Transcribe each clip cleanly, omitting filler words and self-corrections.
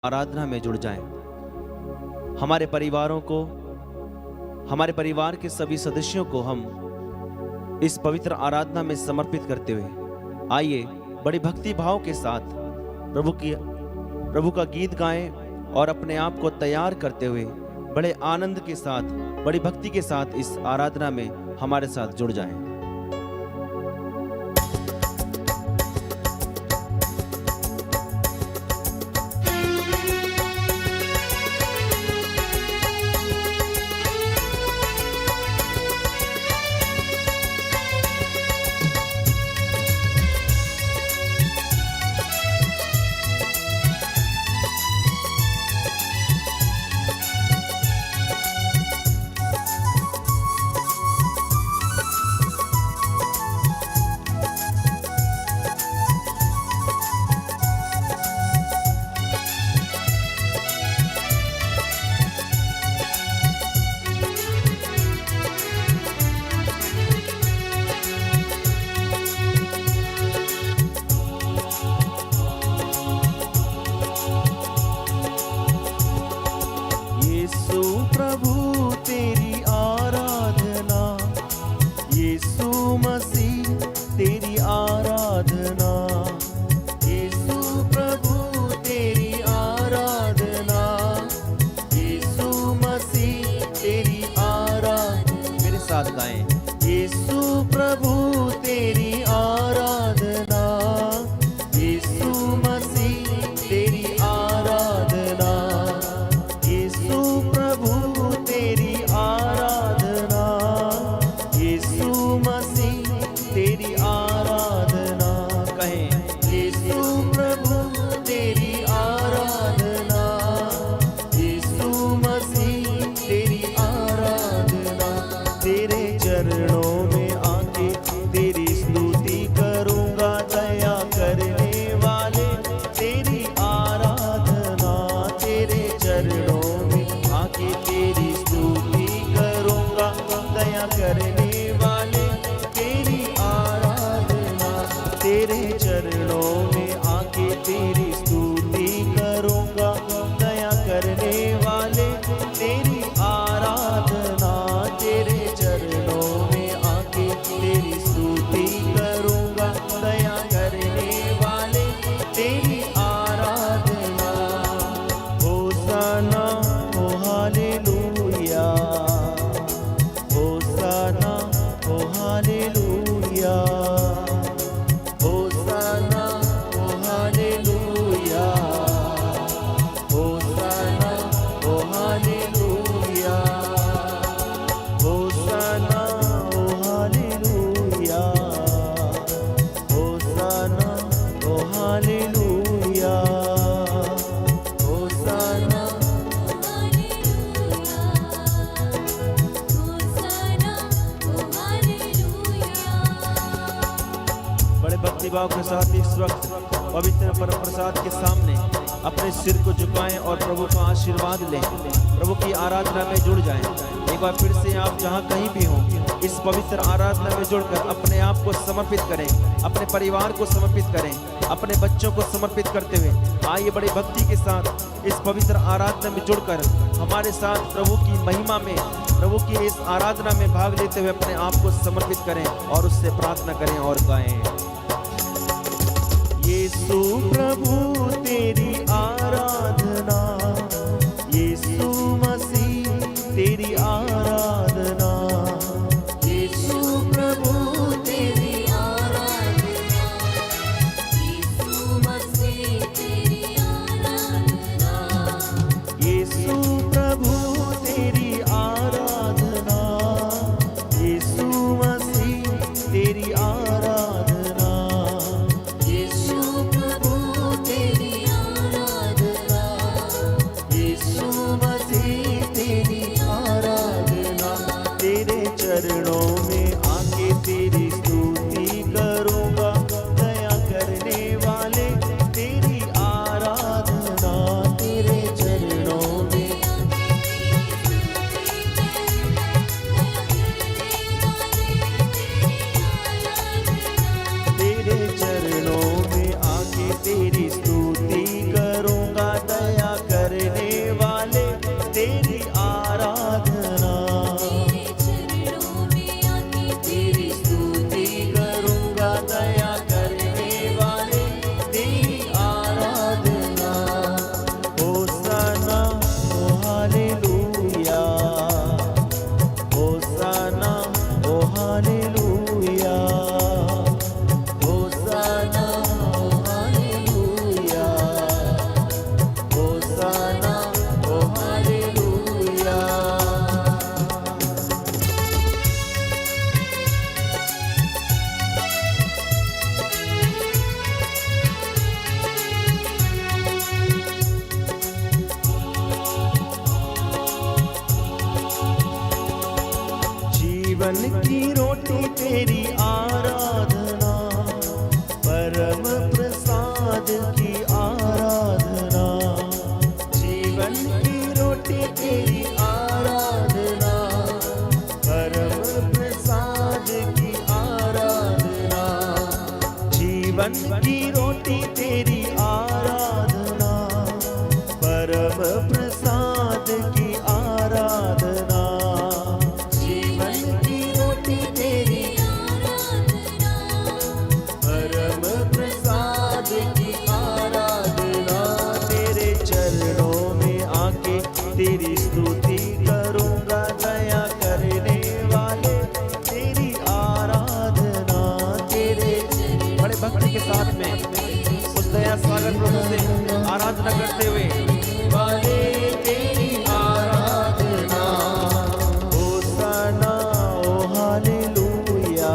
आराधना में जुड़ जाएं। हमारे परिवारों को, हमारे परिवार के सभी सदस्यों को हम इस पवित्र आराधना में समर्पित करते हुए आइए बड़ी भक्ति भाव के साथ प्रभु का गीत गाएं और अपने आप को तैयार करते हुए बड़े आनंद के साथ, बड़ी भक्ति के साथ इस आराधना में हमारे साथ जुड़ जाएं। भाव के साथ इस वक्त पवित्र परम प्रसाद के सामने अपने सिर को झुकाएं और प्रभु का आशीर्वाद लें। प्रभु की आराधना में जुड़ जाएं। एक बार फिर से आप जहां कहीं भी हों, इस पवित्र आराधना में जुड़कर अपने आप को समर्पित करें, अपने परिवार को समर्पित करें, अपने बच्चों को समर्पित करते हुए आइए बड़ी भक्ति के साथ इस पवित्र आराधना में जुड़कर हमारे साथ प्रभु की महिमा में, प्रभु की इस आराधना में भाग लेते हुए अपने आप को समर्पित करें और उससे प्रार्थना करें और गाएं। यीशु प्रभु तेरी आराधना, यीशु मसीह तेरी आराधना, यीशु प्रभु तेरी आराधना, यीशु मसीह तेरी आराधना, यीशु प्रभु तेरी आराधना, यीशु मसीह तेरी आराधना, यीशु प्रभु तेरी आराधना, जीवन की रोटी तेरी आराधना, परम प्रसाद की आराधना। जीवन की रोटी तेरी आराधना, परम प्रसाद की आराधना। जीवन की रोटी तेरी आराधना, परम प्रसाद की आराधना। जीवन की रोटी तेरी आराधना, परम प्रसाद की आराधना। तेरे चरणों में आके तेरी स्तुति करूंगा, दया करने वाले तेरी आराधना। तेरे बड़े भक्ति के साथ में उस दया सागर प्रभु से आराधना करते हुए वाले तेरी आराधना। होसाना ओ हालेलुया,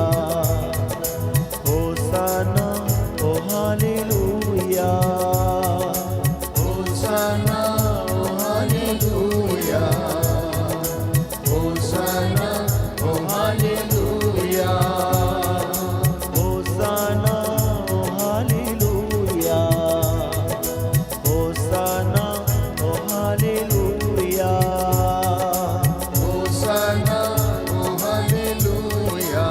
होसाना ओ हालेलुया, होसाना ओ हालेलुया, होसाना ओ हालेलुया, होसाना ओ हालेलुया, होसाना ओ hallelujah, Hosanna, oh hallelujah.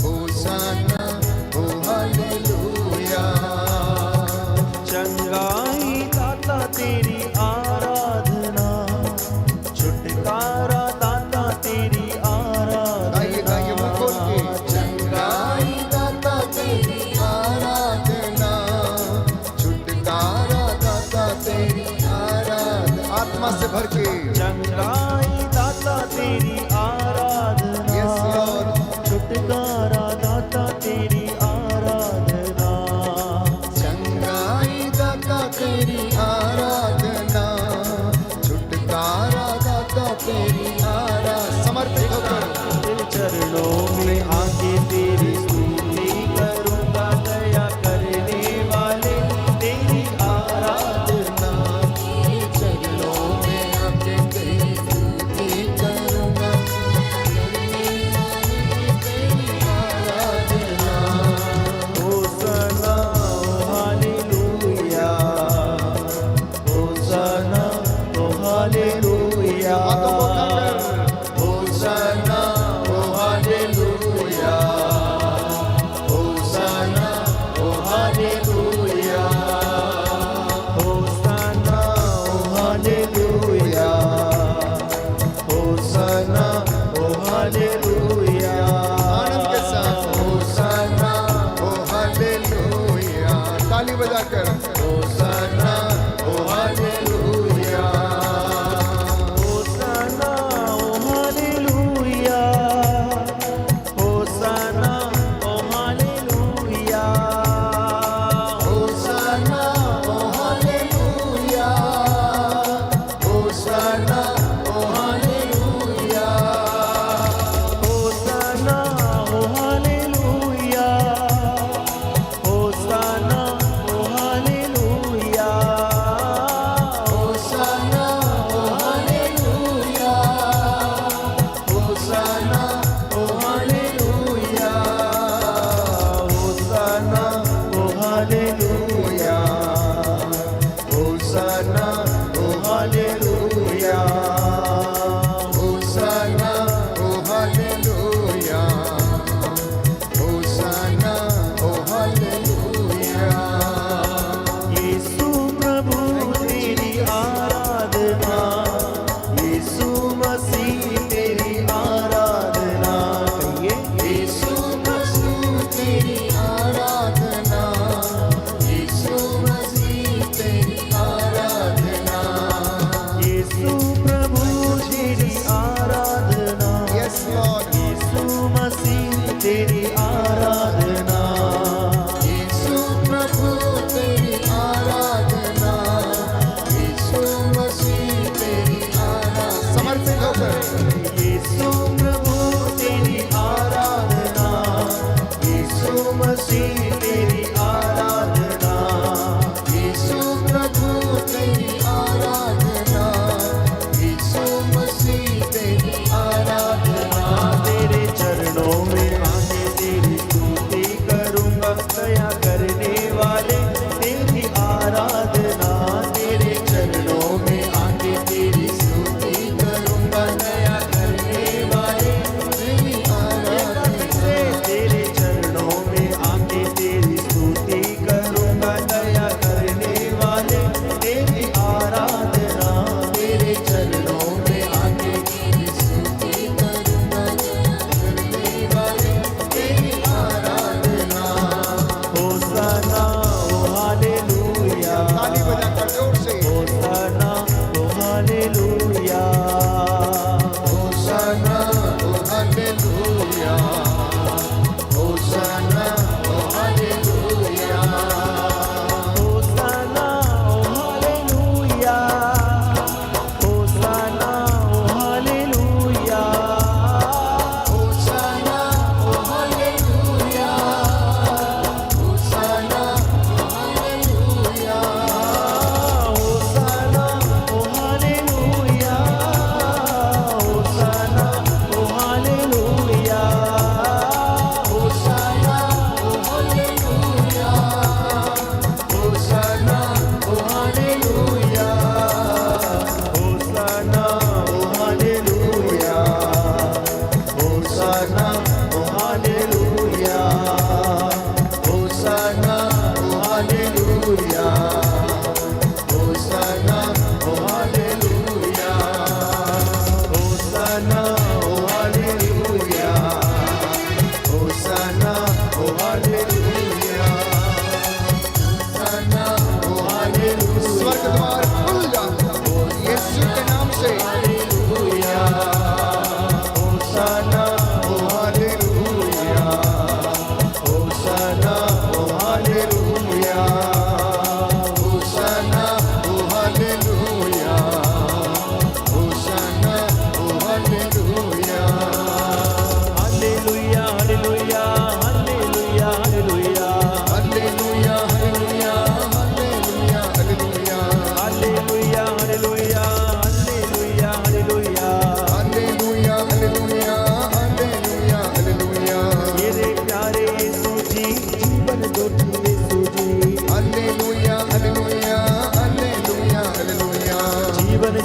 Hosanna, oh hallelujah. चंगाई दाता तेरी आराधना, छुटकारा दाता तेरी गाइए गाइए मुंह खोल के। आराधना। चंगाई दाता तेरी आराधना, छुटकारा दाता तेरी आराधना। आत्मा से भर के चंगाई दाता तेरी आराधना, Yes, Lord. छुटकारा दाता तेरी आराधना। चंगाई दाता तेरी आराधना, छुटकारा दाता तेरी आराधना। समर्पित होकर तेरे चरणों में आके तेरी स्तुति करूंगा, दया करने वाले तेरी आराधना। तेरे चरणों में आके तेरी स्तुति करूंगा, तेरी आराधना। होसाना ओ हालेलुया, होसाना ओ हालेलुया, हाथों को उठाकर होसाना ओ हालेलुया, होसाना ओ हालेलुया, होसाना ओ हालेलुया, होसाना ओ हालेलुया। आनंद के साथ होसाना ओ हालेलुया। ताली बजाकर होसाना ओ हालेलुया, होसाना ओ हालेलुया, होसाना ओ हालेलुया, होसाना ओ हालेलुया, होसाना ओ हालेलुया, होसाना ओ हालेलुया, होसाना ओ हालेलुया, होसाना ओ हालेलुया, होसाना ओ हालेलुया, होसाना ओ हालेलुया, होसाना ओ हालेलुया, होसाना ओ हालेलुया, होसाना ओ हालेलुया। यीशु प्रभु तेरी आराधना, यीशु मसीह तेरी आराधना। कहिए यीशु मसीह तेरी आराधना, यीशु मसीह तेरी आराधना।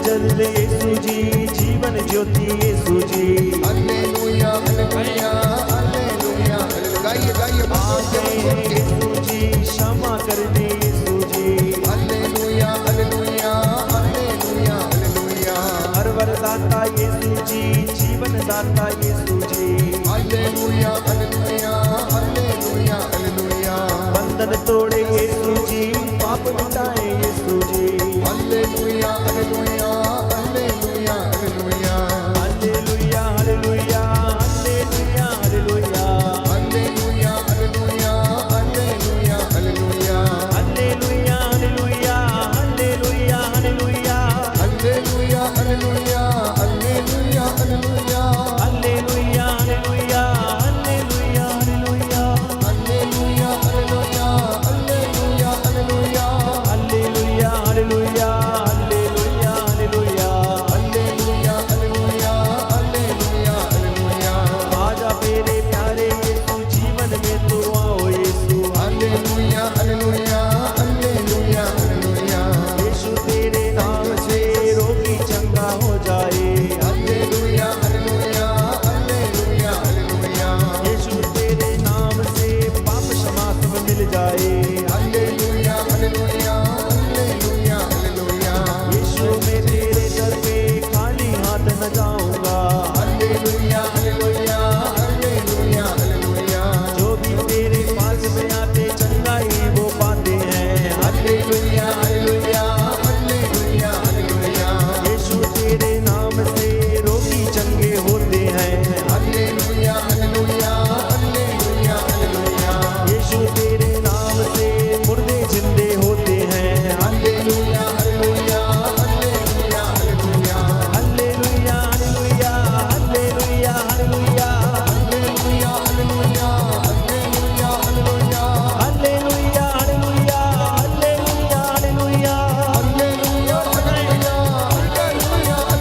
जल यीशु जी, जीवन ज्योति Yeshu ji. Hallelujah hallelujah hallelujah. गाइए गाइए आ गए हैं यीशु जी, क्षमा कर दे Yeshu ji. Hallelujah hallelujah hallelujah hallelujah. हर वरदाता यीशु जी, जीवन दाता Yeshu ji. Hallelujah hallelujah hallelujah hallelujah. बंधन तोड़े यीशु जी, पाप मिटाए Yeshu ji. Hallelujah hallelujah hallelujah hallelujah. Hallelujah hallelujah hallelujah hallelujah. Hallelujah hallelujah hallelujah hallelujah. Hallelujah hallelujah hallelujah hallelujah. Hallelujah hallelujah hallelujah hallelujah. Hallelujah hallelujah hallelujah hallelujah. Hallelujah hallelujah hallelujah hallelujah. Hallelujah hallelujah hallelujah hallelujah. Hallelujah hallelujah hallelujah hallelujah. आजा मेरे प्यारे यीशु, जीवन में तू आओ Yeshu. Hallelujah hallelujah hallelujah hallelujah. Yeshu तेरे नाम से रोगी चंगा हो जाए। Hallelujah hallelujah hallelujah hallelujah. Yeshu तेरे नाम से पाप क्षमा सब मिल जाए। Hallelujah hallelujah hallelujah hallelujah. Yeshu मैं तेरे दर पे खाली हाथ न जाऊंगा। Hallelujah hallelujah hallelujah hallelujah. जो भी तेरे पास में आते चंगाई वो पाते हैं। Hallelujah hallelujah hallelujah hallelujah. Yeshu तेरे नाम से रोगी चंगे होते हैं। Hallelujah hallelujah hallelujah hallelujah. Yeshu तेरे नाम से मुर्दे जिंदे होते हैं। Hallelujah hallelujah hallelujah hallelujah. Hallelujah hallelujah hallelujah hallelujah. Hallelujah hallelujah hallelujah hallelujah. Hallelujah hallelujah hallelujah hallelujah. Hallelujah hallelujah hallelujah hallelujah.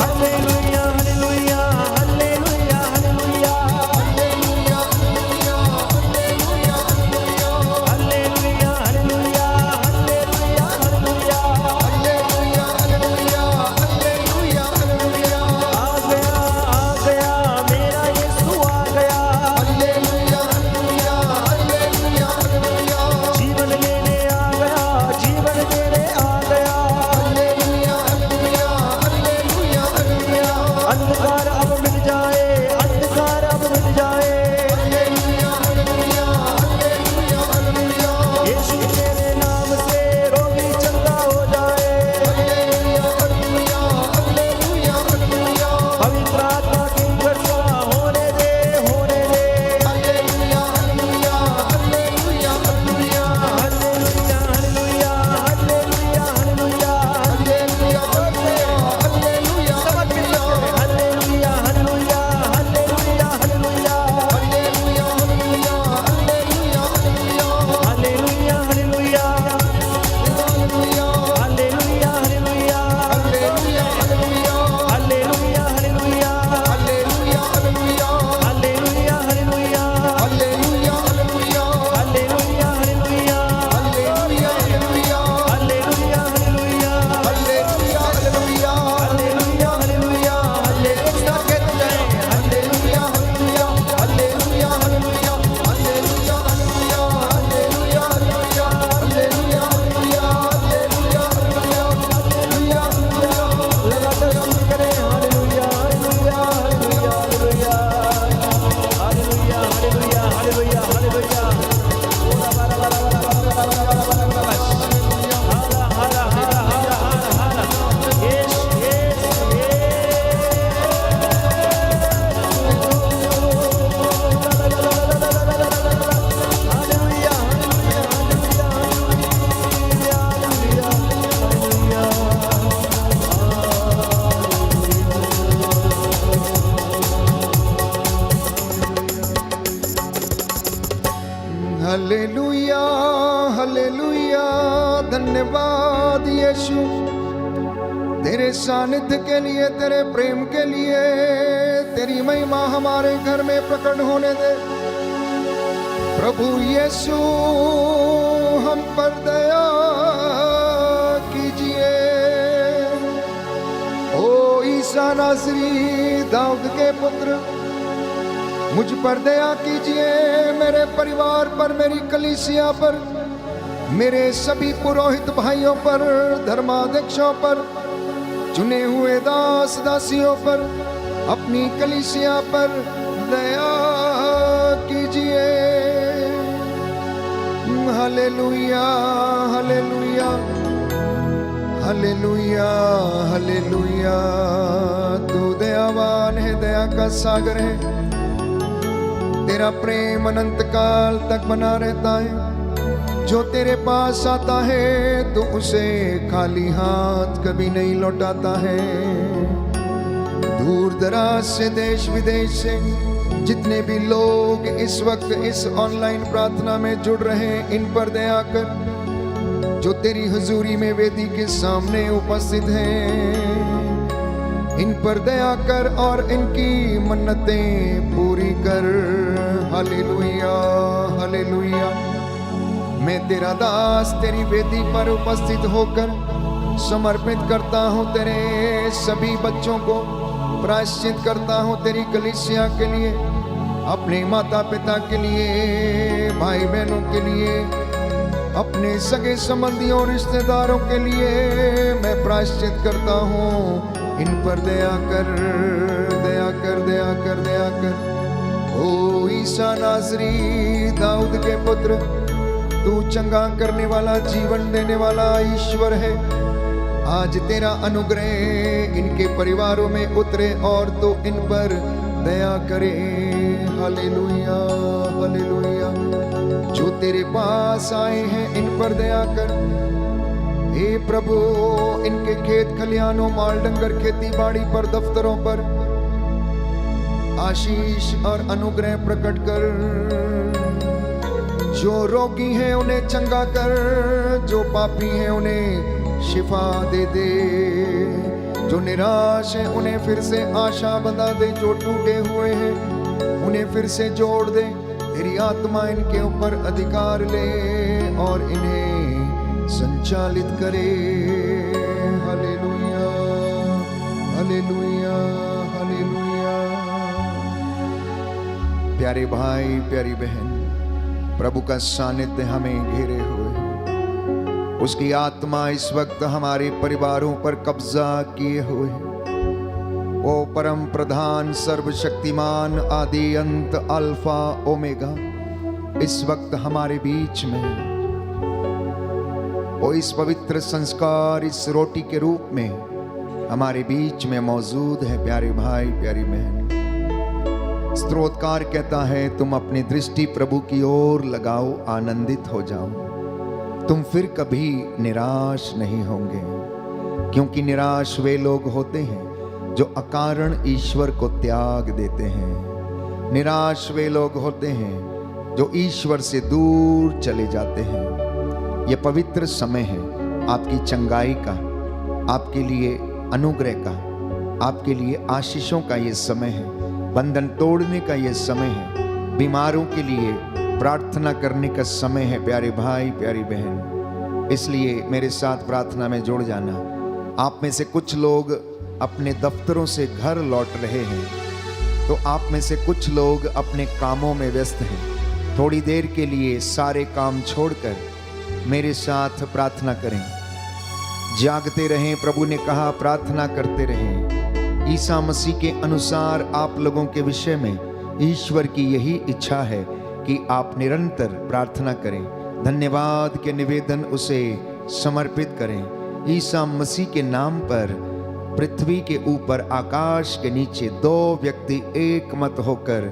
Hallelujah hallelujah hallelujah hallelujah. Hallelujah hallelujah hallelujah hallelujah. Hallelujah hallelujah hallelujah hallelujah. Hallelujah hallelujah hallelujah hallelujah. आ गया मेरा यीशु आ गया। Hallelujah hallelujah hallelujah hallelujah. जीवन लेने आ गया, जीवन देने आ गया। Hallelujah hallelujah hallelujah hallelujah. अंधकार अब मिट जाए, अंधकार अब मिट जाए। Hallelujah hallelujah hallelujah hallelujah. Yeshu तेरे नाम से रोगी चंगा हो जाए। Hallelujah hallelujah hallelujah hallelujah. पवित्र आत्मा की वर्षा होने दे, होने दे। Hallelujah hallelujah hallelujah hallelujah. Hallelujah hallelujah hallelujah hallelujah. Hallelujah hallelujah समर्पित करें। Hallelujah hallelujah hallelujah hallelujah. Hallelujah hallelujah hallelujah hallelujah. Hallelujah hallelujah hallelujah hallelujah hallelujah. Hallelujah hallelujah. Hallelujah hallelujah hallelujah hallelujah. Hallelujah hallelujah. Hallelujah hallelujah. Hallelujah hallelujah. Hallelujah hallelujah. Hallelujah hallelujah. Hallelujah hallelujah. Hallelujah hallelujah. Hallelujah कहते जाएं। Hallelujah hallelujah hallelujah hallelujah. Hallelujah hallelujah hallelujah hallelujah. Hallelujah hallelujah hallelujah hallelujah. Hallelujah hallelujah. लगातार स्तुति करें। Hallelujah hallelujah hallelujah hallelujah. Hallelujah hallelujah hallelujah hallelujah. ओला बारा बारा बारा बारा बारा बारा बारा बारा बारा। हाला हाला हाला हाला हाला हाला। Yes yes hallelujah hallelujah hallelujah hallelujah hallelujah. Hallelujah hallelujah. धन्यवाद यीशु तेरे सानिध्य के लिए, तेरे प्रेम के लिए। तेरी महिमा हमारे घर में प्रकट होने दे प्रभु यीशु। हम पर दया कीजिए। ईसा नासरी दाऊद के पुत्र, मुझ पर दया कीजिए, मेरे परिवार पर, मेरी कलीसिया पर, मेरे सभी पुरोहित भाइयों पर, धर्माध्यक्षों पर, चुने हुए दास दासियों पर, अपनी कलीसिया पर दया कीजिए। Hallelujah hallelujah hallelujah hallelujah. तू दयावान है, दया का सागर है, तेरा प्रेम अनंत काल तक बना रहता है। जो तेरे पास आता है तो उसे खाली हाथ कभी नहीं लौटाता है। दूर दराज से, देश विदेश से जितने भी लोग इस वक्त इस ऑनलाइन प्रार्थना में जुड़ रहे हैं, इन पर दया कर। जो तेरी हुजूरी में वेदी के सामने उपस्थित हैं, इन पर दया कर और इनकी मन्नतें पूरी कर। Hallelujah hallelujah. मैं तेरा दास तेरी वेदी पर उपस्थित होकर समर्पित करता हूँ तेरे सभी बच्चों को, प्रायश्चित करता हूँ तेरी कलीसिया के लिए, अपने माता पिता के लिए, भाई बहनों के लिए, अपने सगे संबंधियों रिश्तेदारों के लिए मैं प्रायश्चित करता हूँ। इन पर दया कर दया कर दया कर दया कर। ओ ईसा नासरी दाऊद के पुत्र, तू चंगा करने वाला, जीवन देने वाला ईश्वर है। आज तेरा अनुग्रह इनके परिवारों में उतरे और तो इन पर दया करे। Hallelujah hallelujah. जो तेरे पास आए हैं इन पर दया कर। हे प्रभु, इनके खेत खलिहानों, माल डंगर, खेती बाड़ी पर, दफ्तरों पर आशीष और अनुग्रह प्रकट कर। जो रोगी हैं उन्हें चंगा कर, जो पापी हैं उन्हें शिफा दे दे, जो निराश हैं उन्हें फिर से आशा बंधा दे, जो टूटे हुए हैं उन्हें फिर से जोड़ दे। तेरी आत्मा इनके ऊपर अधिकार ले और इन्हें संचालित करे। Hallelujah hallelujah hallelujah. प्यारे भाई प्यारी बहन, प्रभु का सानिध्य हमें घेरे हुए है। उसकी आत्मा इस वक्त हमारे परिवारों पर कब्जा किए हुए है। ओ परम प्रधान, सर्वशक्तिमान, आदि अंत, अल्फा ओमेगा, इस वक्त हमारे बीच में वो इस पवित्र संस्कार, इस रोटी के रूप में हमारे बीच में मौजूद है। प्यारे भाई प्यारी बहन, स्तोत्रकार कहता है, तुम अपनी दृष्टि प्रभु की ओर लगाओ, आनंदित हो जाओ, तुम फिर कभी निराश नहीं होंगे। क्योंकि निराश वे लोग होते हैं जो अकारण ईश्वर को त्याग देते हैं। निराश वे लोग होते हैं जो ईश्वर से दूर चले जाते हैं। यह पवित्र समय है आपकी चंगाई का, आपके लिए अनुग्रह का, आपके लिए आशीषों का ये समय है। बंधन तोड़ने का ये समय है। बीमारों के लिए प्रार्थना करने का समय है। प्यारे भाई प्यारी बहन, इसलिए मेरे साथ प्रार्थना में जुड़ जाना। आप में से कुछ लोग अपने दफ्तरों से घर लौट रहे हैं, तो आप में से कुछ लोग अपने कामों में व्यस्त हैं। थोड़ी देर के लिए सारे काम छोड़कर मेरे साथ प्रार्थना करें। जागते रहें, प्रभु ने कहा प्रार्थना करते रहें। ईसा मसीह के अनुसार आप लोगों के विषय में ईश्वर की यही इच्छा है कि आप निरंतर प्रार्थना करें, धन्यवाद के निवेदन उसे समर्पित करें। ईसा मसीह के नाम पर पृथ्वी के ऊपर, आकाश के नीचे दो व्यक्ति एक मत होकर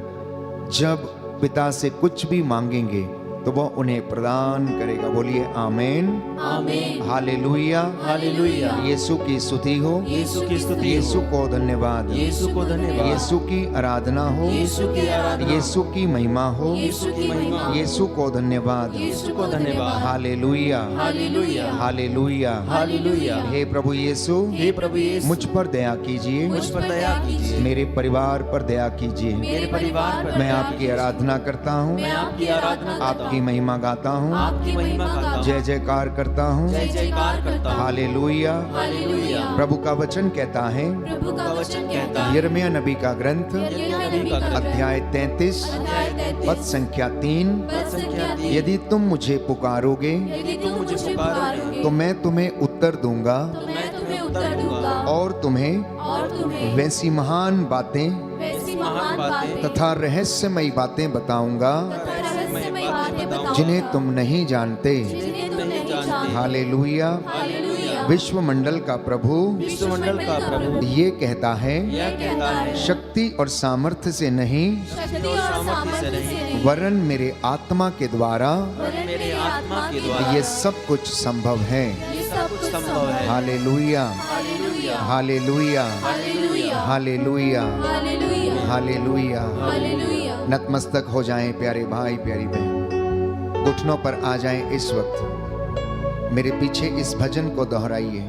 जब पिता से कुछ भी मांगेंगे तो वह उन्हें प्रदान करेगा। बोलिए आमीन आमीन। Hallelujah hallelujah. यीशु की स्तुति हो, यीशु की स्तुति हो, यीशु को धन्यवाद, यीशु को धन्यवाद, यीशु की आराधना हो, यीशु की आराधना, यीशु की महिमा हो, यीशु की महिमा, यीशु को धन्यवाद, यीशु को धन्यवाद। Hallelujah hallelujah hallelujah. हालेलुया। हे प्रभु यीशु, हे प्रभु यीशु, मुझ पर दया कीजिए, मुझ पर दया कीजिए, मेरे परिवार पर दया कीजिए। मेरे परिवार पर मैं दया आपकी कीजिए। आराधना करता हूँ, मैं आपकी आराधना करता हूँ, आपकी महिमा गाता हूँ, आपकी महिमा गाता हूँ, जय जयकार करता हूँ। जय जयकार करता हूँ। हालेलुया। हालेलुया। प्रभु का वचन कहता है, प्रभु का वचन कहता है, यिर्मयाह नबी का ग्रंथ यिर्मयाह नबी का ग्रंथ, अध्याय 33 अध्याय 33, पद संख्या 3, पद संख्या 3, यदि तुम मुझे पुकारोगे यदि तुम मुझे पुकारोगे तो मैं तुम्हें उत्तर दूंगा तो मैं तुम्हें उत्तर दूंगा और तुम्हें वैसी महान बातें वैसी महान बातें तथा रहस्यमयी बातें बताऊंगा तथा रहस्यमयी बातें बताऊंगा जिन्हें तुम नहीं जानते। जिन्हें तुम नहीं जानते। हालेलुया। हालेलुया। विश्व मंडल का प्रभु विश्वमंडल का प्रभु ये कहता है, यह कहता है, शक्ति और सामर्थ्य से नहीं शक्ति और सामर्थ्य से नहीं, वरन मेरे आत्मा के द्वारा वरन मेरे आत्मा के द्वारा ये सब कुछ संभव है। ये सब कुछ संभव है। Hallelujah. Hallelujah. Hallelujah. Hallelujah. Hallelujah. Hallelujah. Hallelujah. Hallelujah. नतमस्तक हो जाएं प्यारे भाई प्यारी बहन, घुटनों पर आ जाएं इस वक्त। मेरे पीछे इस भजन को दोहराइए।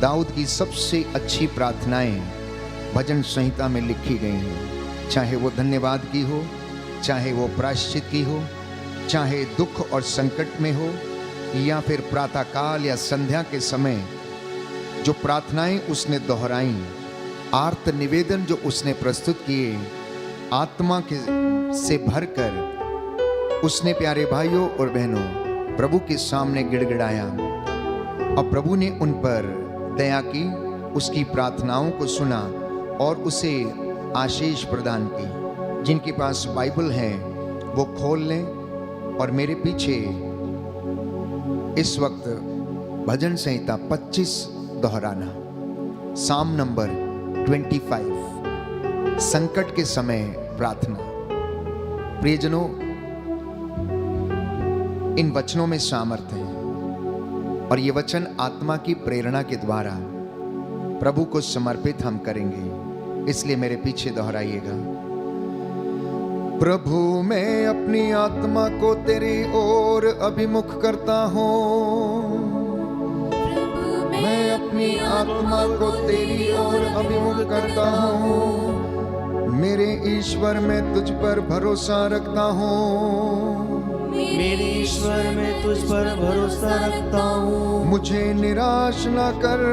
दाऊद की सबसे अच्छी प्रार्थनाएं भजन संहिता में लिखी गई हैं, चाहे वो धन्यवाद की हो, चाहे वो प्रायश्चित की हो, चाहे दुख और संकट में हो, या फिर प्रातःकाल या संध्या के समय जो प्रार्थनाएं उसने दोहराई, आर्त निवेदन जो उसने प्रस्तुत किए, आत्मा के से भरकर उसने प्यारे भाइयों और बहनों प्रभु के सामने गिड़गिड़ाया और प्रभु ने उन पर दया की, उसकी प्रार्थनाओं को सुना और उसे आशीष प्रदान की। जिनके पास बाइबल है वो खोल लें और मेरे पीछे इस वक्त भजन संहिता 25 दोहराना, साम नंबर 25, संकट के समय प्रार्थना। प्रियजनों, इन वचनों में सामर्थ्य है और ये वचन आत्मा की प्रेरणा के द्वारा प्रभु को समर्पित हम करेंगे, इसलिए मेरे पीछे दोहराइएगा। प्रभु मैं अपनी आत्मा को तेरी ओर अभिमुख करता हूँ, मैं अपनी आत्मा को तेरी ओर अभिमुख करता हूँ। मेरे ईश्वर मैं तुझ पर भरोसा रखता हूँ, मेरे ईश्वर में तुझ पर भरोसा रखता हूँ। मुझे निराश ना कर,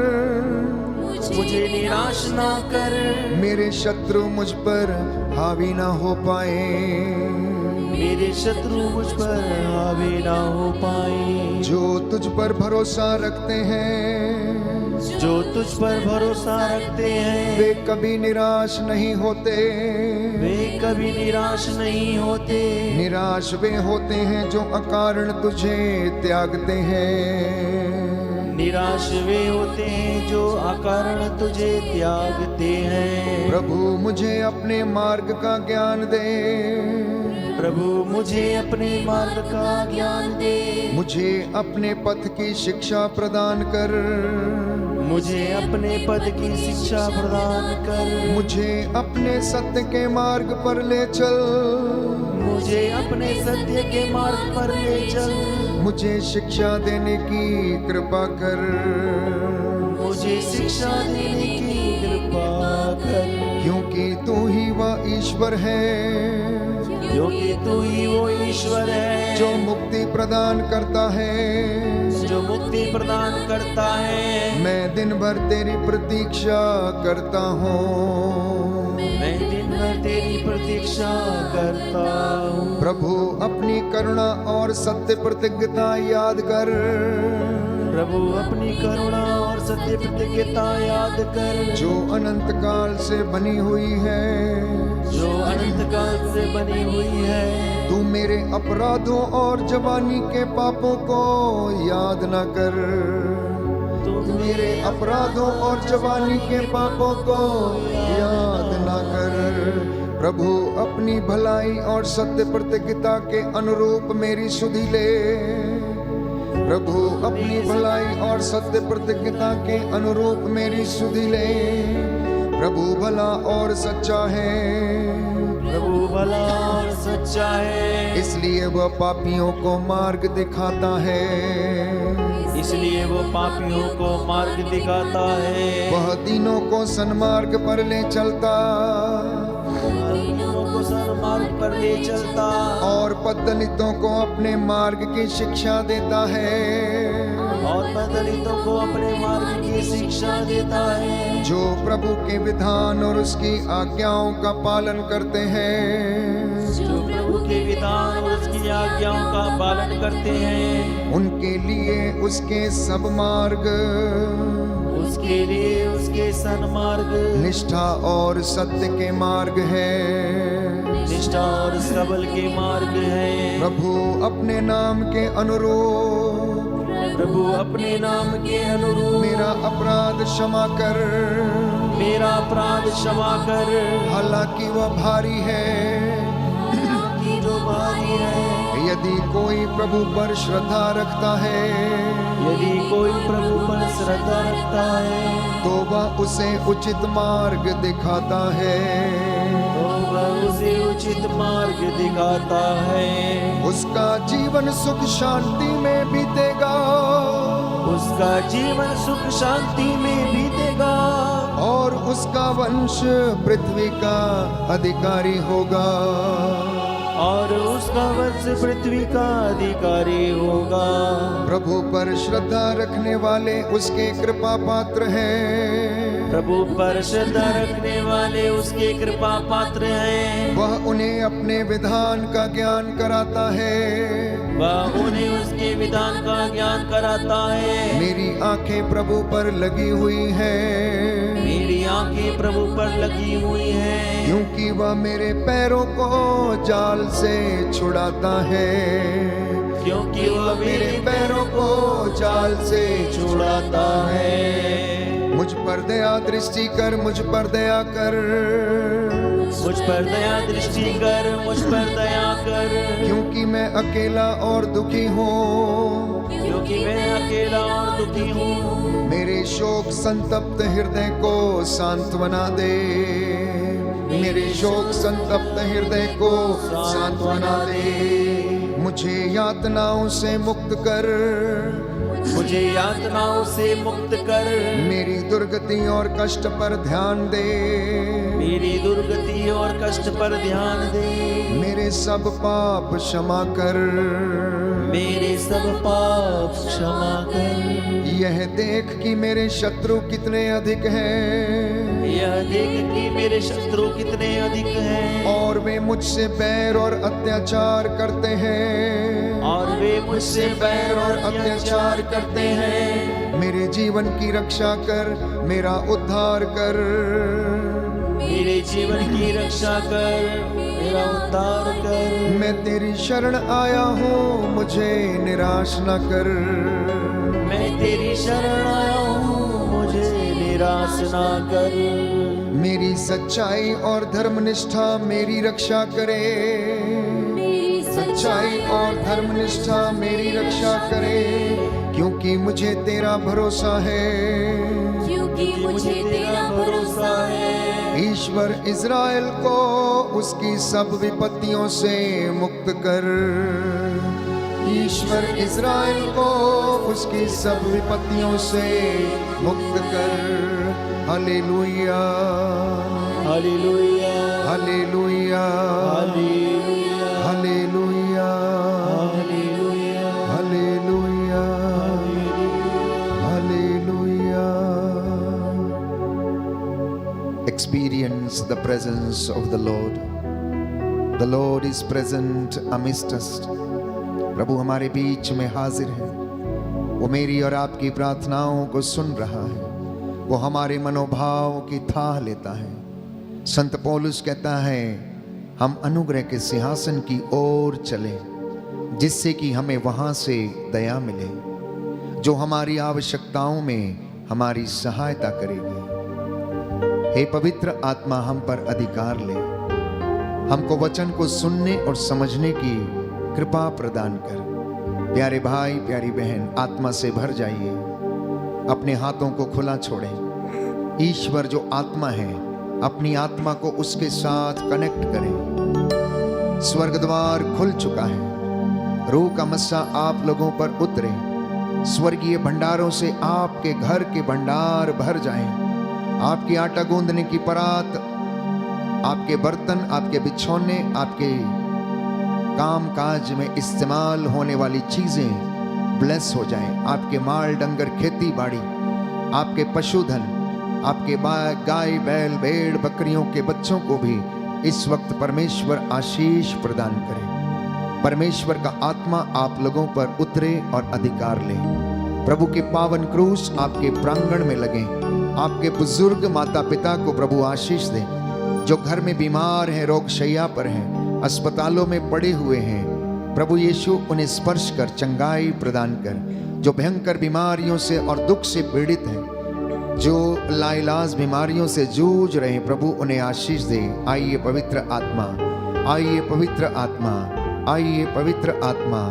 मुझे निराश ना कर, मेरे शत्रु मुझ पर हावी ना हो पाए, मेरे शत्रु मुझ पर हावी ना हो पाए। जो तुझ पर भरोसा रखते हैं, जो तुझ पर भरोसा रखते हैं, वे कभी निराश नहीं होते। वे कभी निराश नहीं होते। निराश वे होते हैं जो अकारण तुझे त्यागते हैं, निराश वे होते हैं जो अकारण तुझे त्यागते हैं। प्रभु मुझे अपने मार्ग का ज्ञान दे, प्रभु मुझे अपने मार्ग का ज्ञान दे, मुझे अपने पथ की शिक्षा प्रदान कर, मुझे अपने पद की शिक्षा प्रदान कर, मुझे अपने सत्य के मार्ग पर ले चल, मुझे अपने सत्य के मार्ग पर ले चल, मुझे शिक्षा देने की कृपा कर, मुझे शिक्षा देने की कृपा कर, क्योंकि तू ही वह ईश्वर है क्योंकि तू ही वो ईश्वर है जो मुक्ति प्रदान करता है। जो मुक्ति प्रदान करता है। मैं दिन भर तेरी प्रतीक्षा करता हूँ, मैं दिन भर तेरी प्रतीक्षा करता हूँ। प्रभु अपनी करुणा और सत्य प्रतिज्ञता याद कर, प्रभु अपनी करुणा और सत्य प्रतिज्ञता याद कर, जो अनंत काल से बनी हुई है, जो अनंत काल से बनी हुई है। तू मेरे अपराधों और जवानी के पापों को याद न कर, तू मेरे अपराधों और जवानी के पापों को याद न कर। प्रभु अपनी भलाई और सत्य प्रतिज्ञता के अनुरूप मेरी सुधि ले, प्रभु अपनी भलाई और सत्य प्रतिज्ञता के अनुरूप मेरी सुधि ले। प्रभु भला और सच्चा है, प्रभु भला और सच्चा है, इसलिए वह पापियों को मार्ग दिखाता है, इसलिए वो पापियों को मार्ग दिखाता है। वह दीनों को सन्मार्ग पर ले चलता, दीनों को सन्मार्ग पर ले चलता और पद्दलितों को अपने मार्ग की शिक्षा देता है। और दलितों को अपने मार्ग की शिक्षा देता है। जो प्रभु के विधान और उसकी आज्ञाओं का पालन करते हैं, जो प्रभु के विधान और उसकी आज्ञाओं का पालन करते हैं, उनके लिए उसके सब मार्ग, उसके लिए उसके सन्मार्ग निष्ठा और सत्य के मार्ग है। निष्ठा और सबल के मार्ग है। प्रभु अपने नाम के अनुरूप प्रभु अपने नाम के अनुरूप मेरा अपराध क्षमा कर, मेरा अपराध क्षमा कर। हालांकि वह भारी है, जो भारी है। यदि कोई प्रभु पर श्रद्धा रखता है, यदि कोई प्रभु पर श्रद्धा रखता है, तो वह उसे उचित मार्ग दिखाता है। तो वह उसे उचित मार्ग दिखाता है। उसका जीवन सुख शांति में बीतेगा, उसका जीवन सुख शांति में बीतेगा। और उसका वंश पृथ्वी का अधिकारी होगा। और उसका वंश पृथ्वी का अधिकारी होगा। प्रभु पर श्रद्धा रखने वाले उसके कृपा पात्र हैं। प्रभु पर श्रद्धा रखने वाले उसके कृपा पात्र हैं। वह उन्हें अपने विधान का ज्ञान कराता है। वह उन्हें उसके विधान का ज्ञान कराता है। मेरी आंखें प्रभु पर लगी हुई हैं, मेरी आंखें प्रभु पर लगी हुई हैं, क्योंकि वह मेरे पैरों को जाल से छुड़ाता है। क्योंकि वह मेरे पैरों को जाल से छुड़ाता है। मुझ पर दया दृष्टि कर, मुझ पर दया कर, मुझ पर दया दृष्टि कर, मुझ पर दया कर। क्योंकि मैं अकेला और दुखी हूँ, क्योंकि मैं अकेला और दुखी हूँ। मेरे शोक संतप्त हृदय को सांत्वना दे। मेरे शोक संतप्त हृदय को सांत्वना दे। मुझे यातनाओं से मुक्त कर, मुझे यातनाओं से मुक्त कर। मेरी दुर्गति और कष्ट पर ध्यान दे। मेरी दुर्गति और कष्ट पर ध्यान दे। मेरे सब पाप क्षमा कर। मेरे सब पाप क्षमा कर। यह देख कि मेरे शत्रु कितने अधिक हैं, यह देख कि मेरे शत्रु कितने अधिक हैं, और वे मुझसे बैर और अत्याचार करते हैं, और वे मुझसे बैर और अत्याचार करते हैं। मेरे जीवन की रक्षा कर, मेरा उद्धार कर। मेरे जीवन की रक्षा कर, मेरा उद्धार कर। मैं तेरी शरण आया हूँ, मुझे निराश न कर। मैं तेरी शरण आया हूँ, मुझे निराश ना कर। मेरी सच्चाई और धर्मनिष्ठा मेरी रक्षा करे। सच्चाई और धर्मनिष्ठा मेरी रक्षा करे, क्योंकि मुझे तेरा भरोसा है। क्योंकि मुझे तेरा भरोसा है। ईश्वर इज़राइल को उसकी सब विपत्तियों से मुक्त कर। ईश्वर इज़राइल को उसकी सब विपत्तियों से मुक्त कर। Hallelujah, hallelujah, hallelujah, hallelujah, hallelujah, hallelujah, hallelujah, hallelujah. Experience the presence of the Lord. The Lord is present amidst us. प्रभु हमारे बीच में हाजिर है। वो मेरी और आपकी प्रार्थनाओं को सुन रहा है। वो हमारे मनोभाव की थाह लेता है। संत पौलुस कहता है, हम अनुग्रह के सिंहासन की ओर चले, जिससे कि हमें वहां से दया मिले, जो हमारी आवश्यकताओं में हमारी सहायता करेगी। हे पवित्र आत्मा, हम पर अधिकार ले। हमको वचन को सुनने और समझने की कृपा प्रदान कर। प्यारे भाई, प्यारी बहन, आत्मा से भर जाइए। अपने हाथों को खुला छोड़ें। ईश्वर जो आत्मा है, अपनी आत्मा को उसके साथ कनेक्ट करें। स्वर्ग द्वार खुल चुका है। रूह का मस्सा आप लोगों पर उतरे। स्वर्गीय भंडारों से आपके घर के भंडार भर जाएं। आपकी आटा गूंदने की परात आपके बर्तन, आपके बिछौने, आपके काम काज में इस्तेमाल होने वाली चीजें ब्लेस हो जाएं। आपके माल डंगर, खेती बाड़ी, आपके पशुधन, आपके गाय बैल भेड़ बकरियों के बच्चों को भी इस वक्त परमेश्वर आशीष प्रदान करे। परमेश्वर का आत्मा आप लोगों पर उतरे और अधिकार ले। प्रभु के पावन क्रूस आपके प्रांगण में लगे। आपके बुजुर्ग माता पिता को प्रभु आशीष दे। जो घर में बीमार हैं, रोग शैया पर हैं, अस्पतालों में पड़े हुए हैं, प्रभु यीशु उन्हें स्पर्श कर चंगाई प्रदान कर। जो भयंकर बीमारियों से और दुख से पीड़ित हैं, जो लाइलाज बीमारियों से जूझ रहे हैं, प्रभु उन्हें आशीष दे। आइए पवित्र आत्मा, आइए पवित्र आत्मा, आइए पवित्र आत्मा,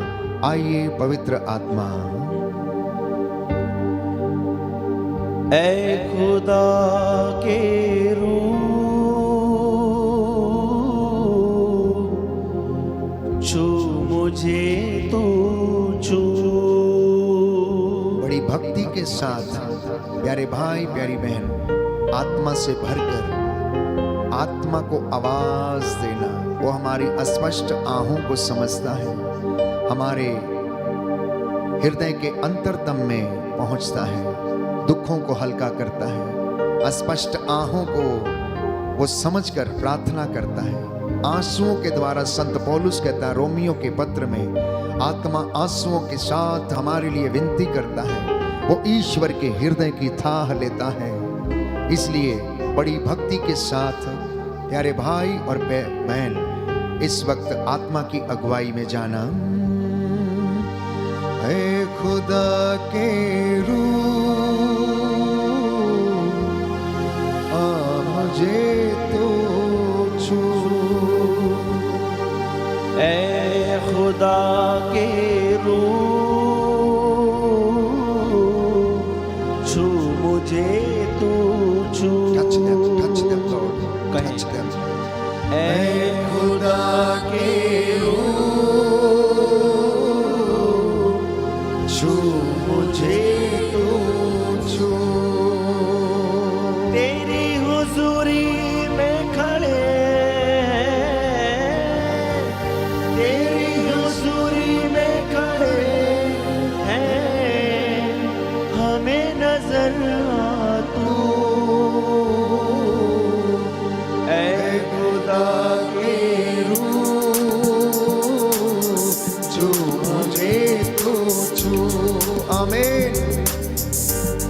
आइए पवित्र आत्मा। ऐ खुदा के रूह, छू मुझे तू छू। बड़ी भक्ति के साथ प्यारे भाई प्यारी बहन, आत्मा से भरकर आत्मा को आवाज देना। वो हमारी अस्पष्ट आहों को समझता है, हमारे हृदय के अंतरतम में पहुंचता है, दुखों को हल्का करता है। अस्पष्ट आहों को वो समझकर प्रार्थना करता है। आंसुओं के द्वारा संत पौलुस कहता है रोमियों के पत्र में, आत्मा आंसुओं के साथ हमारे लिए विनती करता है। वो ईश्वर के हृदय की थाह लेता है। इसलिए बड़ी भक्ति के साथ प्यारे भाई और बहन, इस वक्त आत्मा की अगुवाई में जाना। ऐ खुदा के रूह, आ मुझे तो छू। ऐ खुदा के रूह, छू मुझे तू छू। Touch them, Lord. Touch them. ऐ खुदा के रूह, छू मुझे तो छू। तेरी हुजूरी में खड़े हैं, तेरी हुजूरी में खड़े हैं, हमें नजर आ तू। ऐ खुदा के रूह, छू मुझे तो छू। आमीन।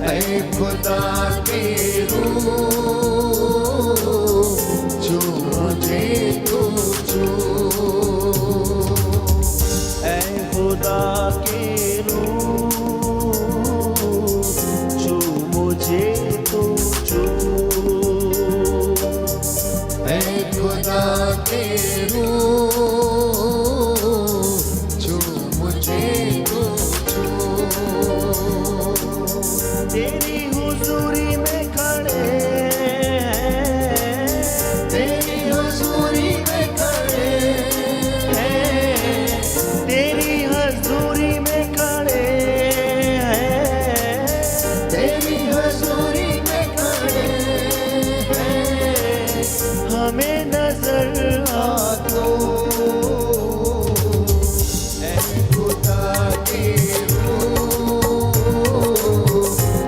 ऐ खुदा के रूह, छू मुझे तो छू। ऐ खुदा के रूह, छू मुझे तो छू। ऐ खुदा के रूह, छू मुझे तो छू। तेरी हुजूरी में खड़े हैं, तेरी हुजूरी में खड़े हैं, तेरी हुजूरी में खड़े हैं, तेरी हुजूरी में खड़े हैं, हमें नजर आ तो। ऐ खुदा के रूह,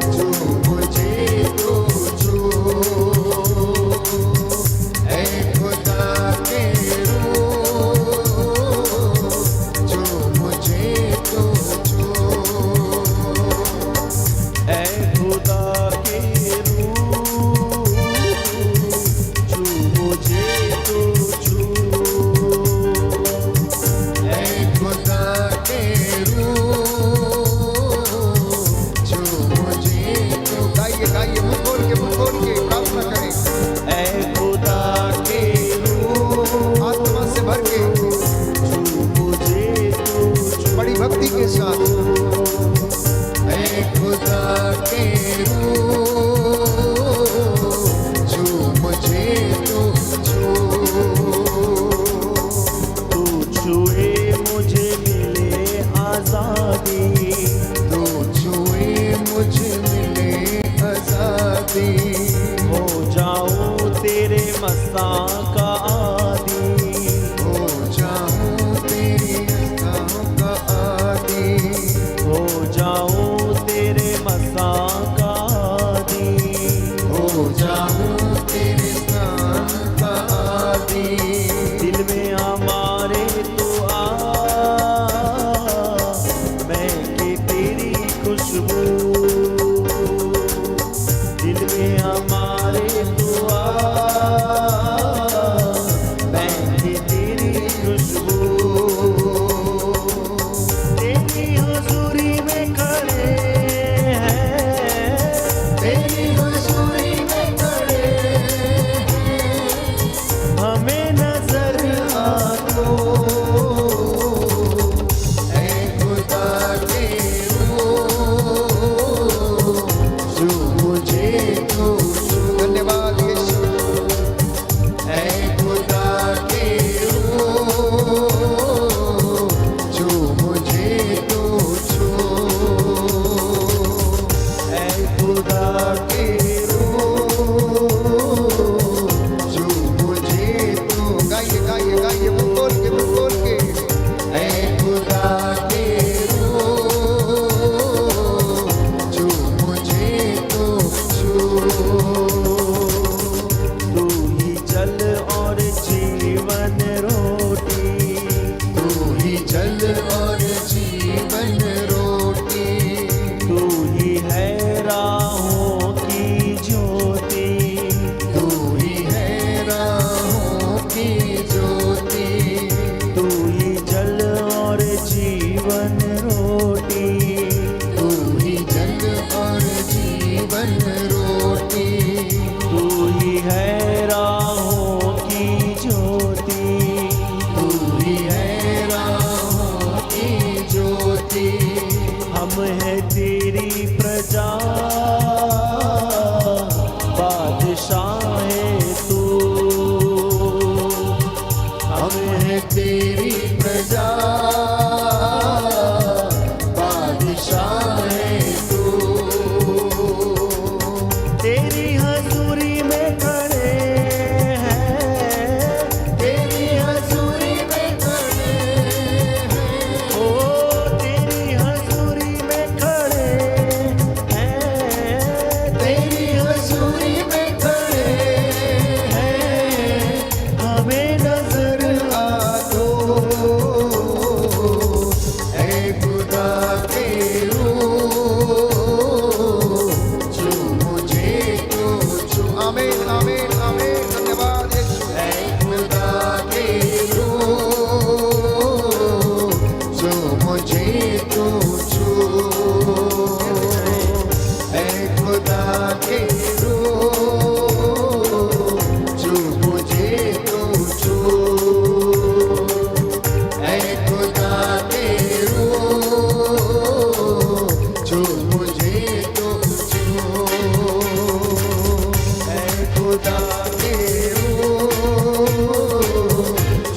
छू मुझे तो छू। जीवन रोटी, तू ही है राहों की ज्योति, तू ही है राहों की ज्योति। हम है तेरी प्रजा, बादशाह है तू, हम है तेरी प्रजा, बादशाह है तू। तेरी हजूरी में खड़े हैं, तेरी हजूरी में खड़े हैं, ओ तेरी हजूरी में खड़े हैं, तेरी हजूरी में खड़े हैं। हमें नजर आ दो ऐ खुदा के रूह, छू मुझे तो छू। आमीन आमीन आमीन, धन्यवाद यीशु। ऐ खुदा के रूह, छू मुझे तो छू। ऐ खुदा के रूह, छू मुझे तो छू। ऐ खुदा के रूह, छू मुझे तो छू। ऐ खुदा के रूह,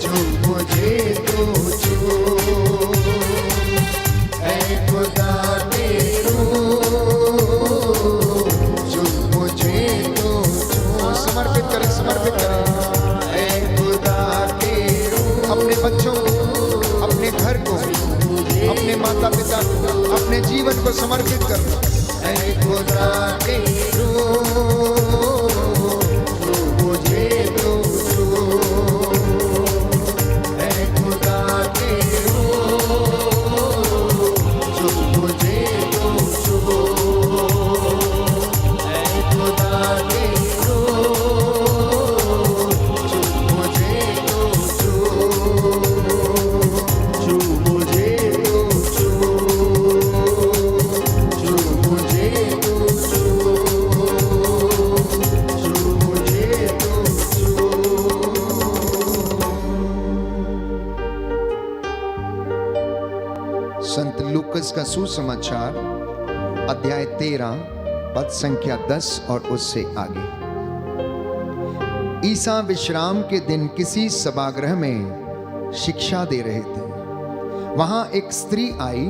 छू मुझे तो छू। ऐ खुदा के रूह, छू मुझे तो छू। समर्पित करें, समर्पित करें। ऐ खुदा के रूह, अपने बच्चों को, अपने घर को, अपने माता पिता को, अपने जीवन को समर्पित करना। ऐ खुदा के रूह, छू मुझे तो छू। ऐ खुदा के रूह, छू मुझे तो छू। ऐ खुदा के रूह, छू मुझे तो छू। छू मुझे तो छू, छू मुझे तो छू, छू मुझे तो छू। संत लूकस का सुसमाचार अध्याय 13 पद संख्या 10 और उससे आगे। ईसा विश्राम के दिन किसी सभागृह में शिक्षा दे रहे थे। वहां एक स्त्री आई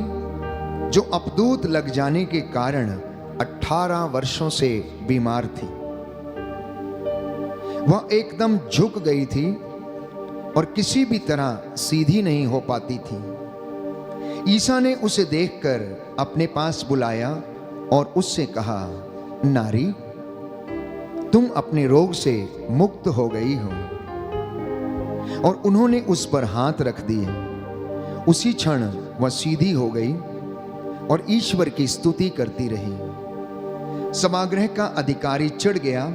जो अपदूत लग जाने के कारण 18 वर्षों से बीमार थी। वह एकदम झुक गई थी और किसी भी तरह सीधी नहीं हो पाती थी। ईसा ने उसे देखकर अपने पास बुलाया और उससे कहा, नारी, तुम अपने रोग से मुक्त हो गई हो। और उन्होंने उस पर हाथ रख दिए। उसी क्षण वह सीधी हो गई और ईश्वर की स्तुति करती रही। सभागृह का अधिकारी चिढ़ गया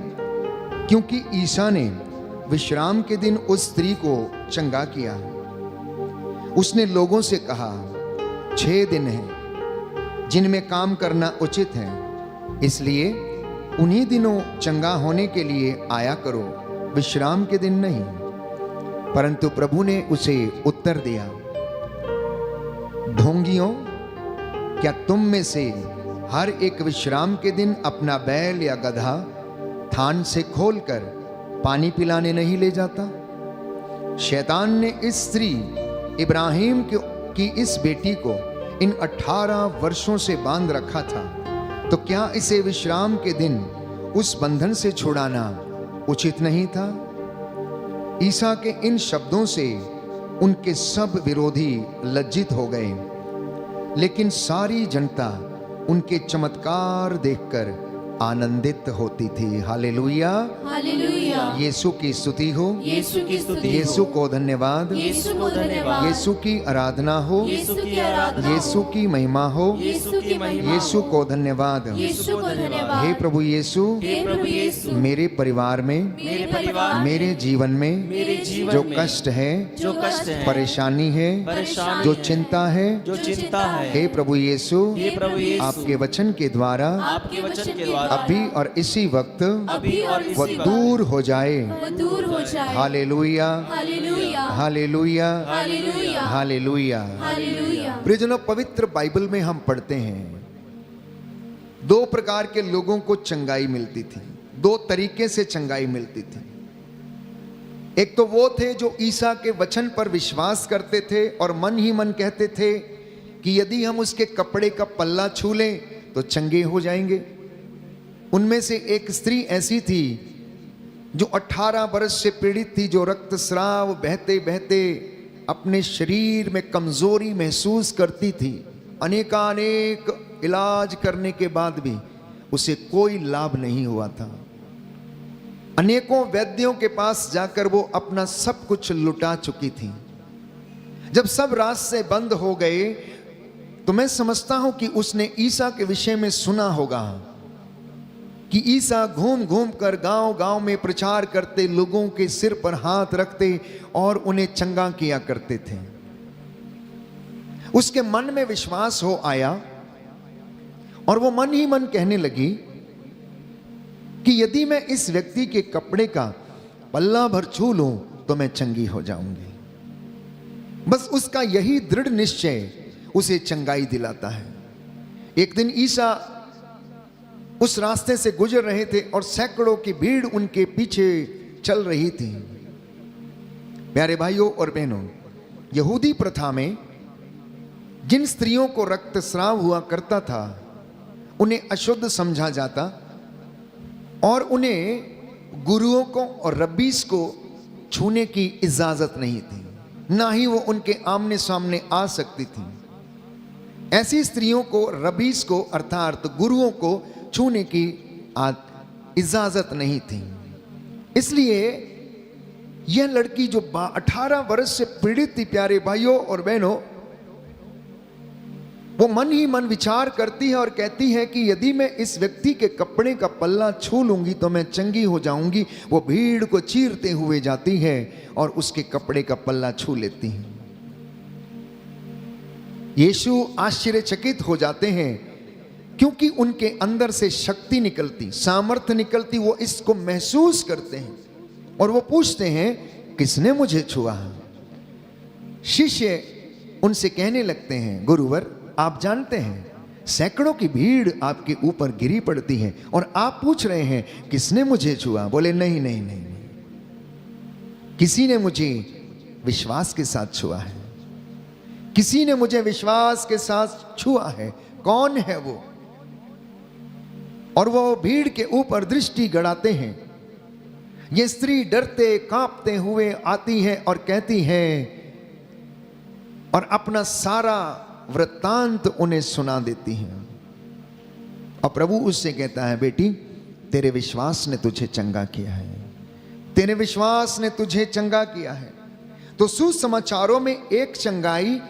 क्योंकि ईसा ने विश्राम के दिन उस स्त्री को चंगा किया। उसने लोगों से कहा, 6 दिन हैं जिनमें काम करना उचित है, इसलिए उन्हीं दिनों चंगा होने के लिए आया करो, विश्राम के दिन नहीं। परंतु प्रभु ने उसे उत्तर दिया, ढोंगियों, क्या तुम में से हर एक विश्राम के दिन अपना बैल या गधा थान से खोलकर पानी पिलाने नहीं ले जाता? शैतान ने इस स्त्री इब्राहिम की इस बेटी को इन 18 वर्षों से बांध रखा था, तो क्या इसे विश्राम के दिन उस बंधन से छुड़ाना उचित नहीं था? ईसा के इन शब्दों से उनके सब विरोधी लज्जित हो गए, लेकिन सारी जनता उनके चमत्कार देखकर आनंदित होती थी। Hallelujah, hallelujah. यीशु की स्तुति हो, यीशु की स्तुति हो, यीशु को धन्यवाद, यीशु को धन्यवाद, यीशु की आराधना हो, यीशु की आराधना, यीशु की महिमा हो, यीशु की महिमा, यीशु को धन्यवाद। यीशु को धन्यवाद। हे प्रभु यीशु, हे प्रभु यीशु, मेरे परिवार में, मेरे परिवार, मेरे जीवन में मेरे जीवन जो में कष्ट है, जो कष्ट है, परेशानी है, परेशानी जो है, चिंता है, जो चिंता है, हे प्रभु यीशु, हे प्रभु यीशु, आपके वचन के द्वारा आपके वचन के द्वारा बाद अभी और इसी वक्त अभी और वो इसी वक्त दूर हो जाए। वो दूर हो जाए। Hallelujah, hallelujah hallelujah, hallelujah hallelujah. Hallelujah. प्रियजनों, पवित्र बाइबल में हम पढ़ते हैं दो प्रकार के लोगों को चंगाई मिलती थी, दो तरीके से चंगाई मिलती थी। एक तो वो थे जो ईसा के वचन पर विश्वास करते थे और मन ही मन कहते थे कि यदि हम उसके कपड़े का पल्ला छू लें तो चंगे हो जाएंगे। उनमें से एक स्त्री ऐसी थी जो 18 वर्ष से पीड़ित थी, जो रक्तस्राव बहते बहते अपने शरीर में कमजोरी महसूस करती थी। अनेकानेक इलाज करने के बाद भी उसे कोई लाभ नहीं हुआ था। अनेकों वैद्यों के पास जाकर वो अपना सब कुछ लुटा चुकी थी। जब सब रास्ते बंद हो गए तो मैं समझता हूं कि उसने ईसा के विषय में सुना होगा कि ईसा घूम घूम कर गांव गांव में प्रचार करते, लोगों के सिर पर हाथ रखते और उन्हें चंगा किया करते थे। उसके मन में विश्वास हो आया और वो मन ही मन कहने लगी कि यदि मैं इस व्यक्ति के कपड़े का पल्ला भर छू लूं तो मैं चंगी हो जाऊंगी। बस उसका यही दृढ़ निश्चय उसे चंगाई दिलाता है। एक दिन ईसा उस रास्ते से गुजर रहे थे और सैकड़ों की भीड़ उनके पीछे चल रही थी। प्यारे भाइयों और बहनों, यहूदी प्रथा में जिन स्त्रियों को रक्तस्राव हुआ करता था उन्हें अशुद्ध समझा जाता और उन्हें गुरुओं को और रब्बीस को छूने की इजाजत नहीं थी, ना ही वो उनके आमने सामने आ सकती थी। ऐसी स्त्रियों को, रब्बीस को अर्थात गुरुओं को छूने की इजाजत नहीं थी। इसलिए यह लड़की जो 18 वर्ष से पीड़ित थी, प्यारे भाइयों और बहनों, वो मन ही मन विचार करती है और कहती है कि यदि मैं इस व्यक्ति के कपड़े का पल्ला छू लूंगी तो मैं चंगी हो जाऊंगी। वो भीड़ को चीरते हुए जाती है और उसके कपड़े का पल्ला छू लेती है। यीशु आश्चर्यचकित हो जाते हैं क्योंकि उनके अंदर से शक्ति निकलती, सामर्थ्य निकलती। वो इसको महसूस करते हैं और वो पूछते हैं, किसने मुझे छुआ? शिष्य उनसे कहने लगते हैं, गुरुवर आप जानते हैं सैकड़ों की भीड़ आपके ऊपर गिरी पड़ती है और आप पूछ रहे हैं किसने मुझे छुआ? बोले नहीं नहीं नहीं, नहीं। किसी ने मुझे विश्वास के साथ छुआ है, किसी ने मुझे विश्वास के साथ छुआ है। कौन है वो? और वो भीड़ के ऊपर दृष्टि गड़ाते हैं। ये स्त्री डरते कांपते हुए आती है और कहती है और अपना सारा वृत्तांत उन्हें सुना देती है। और प्रभु उससे कहता है, बेटी तेरे विश्वास ने तुझे चंगा किया है, तेरे विश्वास ने तुझे चंगा किया है। तो सुसमाचारों में एक चंगाई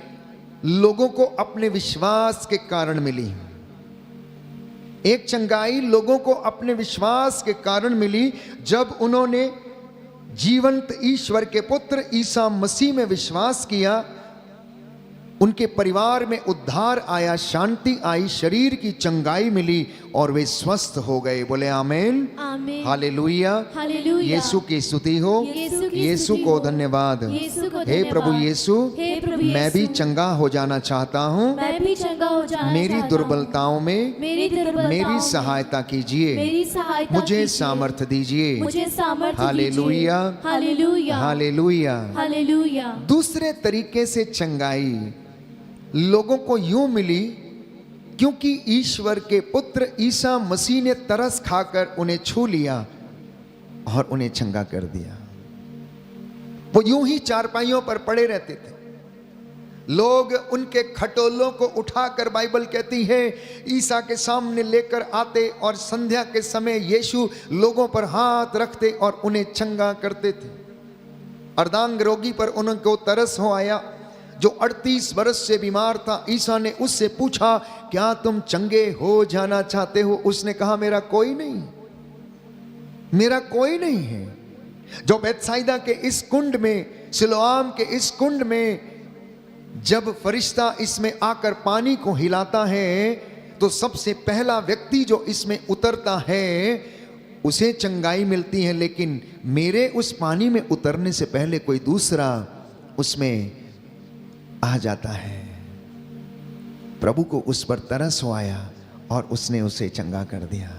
लोगों को अपने विश्वास के कारण मिली। एक चंगाई लोगों को अपने विश्वास के कारण मिली जब उन्होंने जीवंत ईश्वर के पुत्र ईसा मसीह में विश्वास किया। उनके परिवार में उद्धार आया, शांति आई, शरीर की चंगाई मिली और वे स्वस्थ हो गए। बोले आमीन, आमीन, हालेलुया, हालेलुया। यीशु की स्तुति हो, यीशु को धन्यवाद। हे प्रभु यीशु, हे प्रभु मैं भी यीशु, चंगा हो जाना चाहता हूँ। मैं भी चंगा हो जाना मेरी चाहता हूँ। दुर्बलताओं में मेरी सहायता कीजिए, मेरी सहायता मुझे कीजिए। सामर्थ्य दीजिए। मुझे सामर्थ्य हालेलुया, दीजिए। Hallelujah, hallelujah. हालेलुया। दूसरे तरीके से चंगाई लोगों को यूं मिली क्योंकि ईश्वर के पुत्र ईसा मसीह ने तरस खाकर उन्हें छू लिया और उन्हें चंगा कर दिया। वो यूं ही चारपाइयों पर पड़े रहते थे। लोग उनके खटोलों को उठाकर, बाइबल कहती है, ईसा के सामने लेकर आते और संध्या के समय यीशु लोगों पर हाथ रखते और उन्हें चंगा करते थे। अर्धांग रोगी पर उनको तरस हो आया जो 38 वर्ष से बीमार था। ईसा ने उससे पूछा, क्या तुम चंगे हो जाना चाहते हो? उसने कहा, मेरा कोई नहीं, मेरा कोई नहीं है। जो बेतसाइदा के इस कुंड में, सिलोआम के इस कुंड में जब फरिश्ता इसमें आकर पानी को हिलाता है तो सबसे पहला व्यक्ति जो इसमें उतरता है उसे चंगाई मिलती है, लेकिन मेरे उस पानी में उतरने से पहले कोई दूसरा उसमें आ जाता है। प्रभु को उस पर तरस आया और उसने उसे चंगा कर दिया।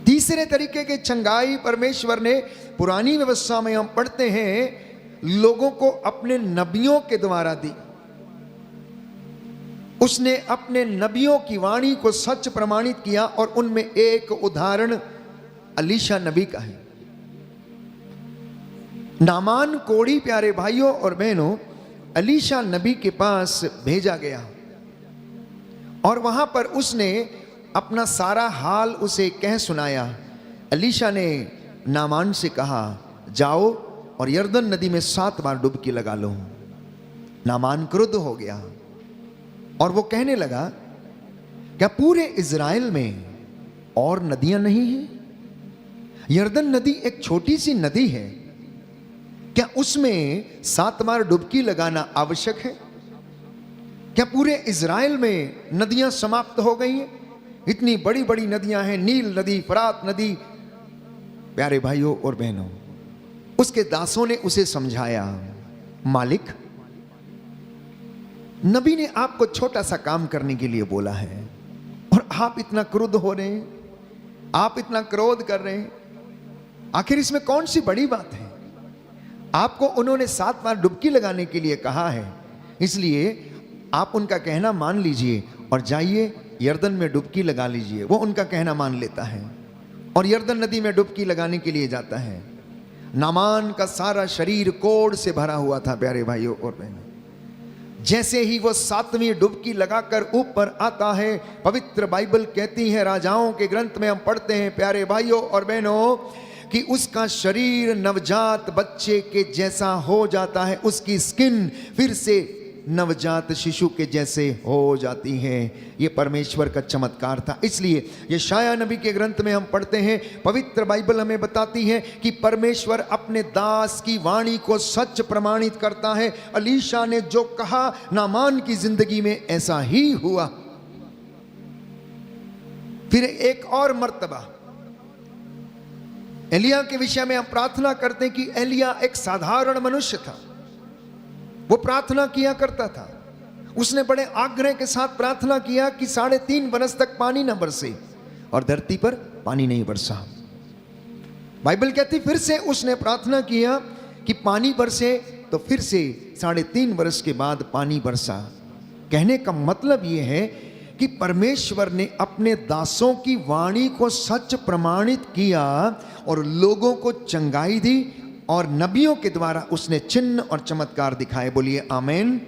तीसरे तरीके की चंगाई परमेश्वर ने पुरानी व्यवस्था में हम पढ़ते हैं लोगों को अपने नबियों के द्वारा दी। उसने अपने नबियों की वाणी को सच प्रमाणित किया और उनमें एक उदाहरण अलीशा नबी का है। नामान कोढ़ी प्यारे भाइयों और बहनों अलीशा नबी के पास भेजा गया और वहां पर उसने अपना सारा हाल उसे कह सुनाया। अलीशा ने नामान से कहा जाओ और यरदन नदी में 7 बार डुबकी लगा लो। नामान क्रुद्ध हो गया और वो कहने लगा क्या पूरे इज़राइल में और नदियां नहीं हैं? यरदन नदी एक छोटी सी नदी है, क्या उसमें 7 बार डुबकी लगाना आवश्यक है? क्या पूरे इज़राइल में नदियां समाप्त हो गई हैं? इतनी बड़ी बड़ी नदियां हैं, नील नदी, फरात नदी। प्यारे भाइयों और बहनों, उसके दासों ने उसे समझाया, मालिक नबी ने आपको छोटा सा काम करने के लिए बोला है और आप इतना क्रुद्ध हो रहे हैं, आप इतना क्रोध कर रहे हैं। आखिर इसमें कौन सी बड़ी बात है? आपको उन्होंने 7 बार डुबकी लगाने के लिए कहा है, इसलिए आप उनका कहना मान लीजिए और जाइए यरदन में डुबकी लगा लीजिए। वो उनका कहना मान लेता है और यरदन नदी में डुबकी लगाने के लिए जाता है। नामान का सारा शरीर कोढ़ से भरा हुआ था प्यारे भाइयों और बहनों। जैसे ही वो 7वीं डुबकी लगाकर ऊपर आता है, पवित्र बाइबल कहती है, राजाओं के ग्रंथ में हम पढ़ते हैं प्यारे भाइयों और बहनों कि उसका शरीर नवजात बच्चे के जैसा हो जाता है, उसकी स्किन फिर से नवजात शिशु के जैसे हो जाती है। ये परमेश्वर का चमत्कार था। इसलिए यशाया नबी के ग्रंथ में हम पढ़ते हैं, पवित्र बाइबल हमें बताती है कि परमेश्वर अपने दास की वाणी को सच प्रमाणित करता है। अलीशा ने जो कहा नामान की जिंदगी में ऐसा ही हुआ। फिर एक और मर्तबा एलिया के विषय में हम प्रार्थना करते हैं कि एलिया एक साधारण मनुष्य था। वो प्रार्थना किया करता था, उसने बड़े आग्रह के साथ प्रार्थना किया कि 3.5 बरस तक पानी न बरसे और धरती पर पानी नहीं बरसा। बाइबल कहती फिर से उसने प्रार्थना किया कि पानी बरसे, तो फिर से 3.5 बरस के बाद पानी बरसा। कहने का मतलब यह है कि परमेश्वर ने अपने दासों की वाणी को सच प्रमाणित किया और लोगों को चंगाई दी और नबियों के द्वारा उसने चिन्ह और चमत्कार दिखाए। बोलिए आमीन,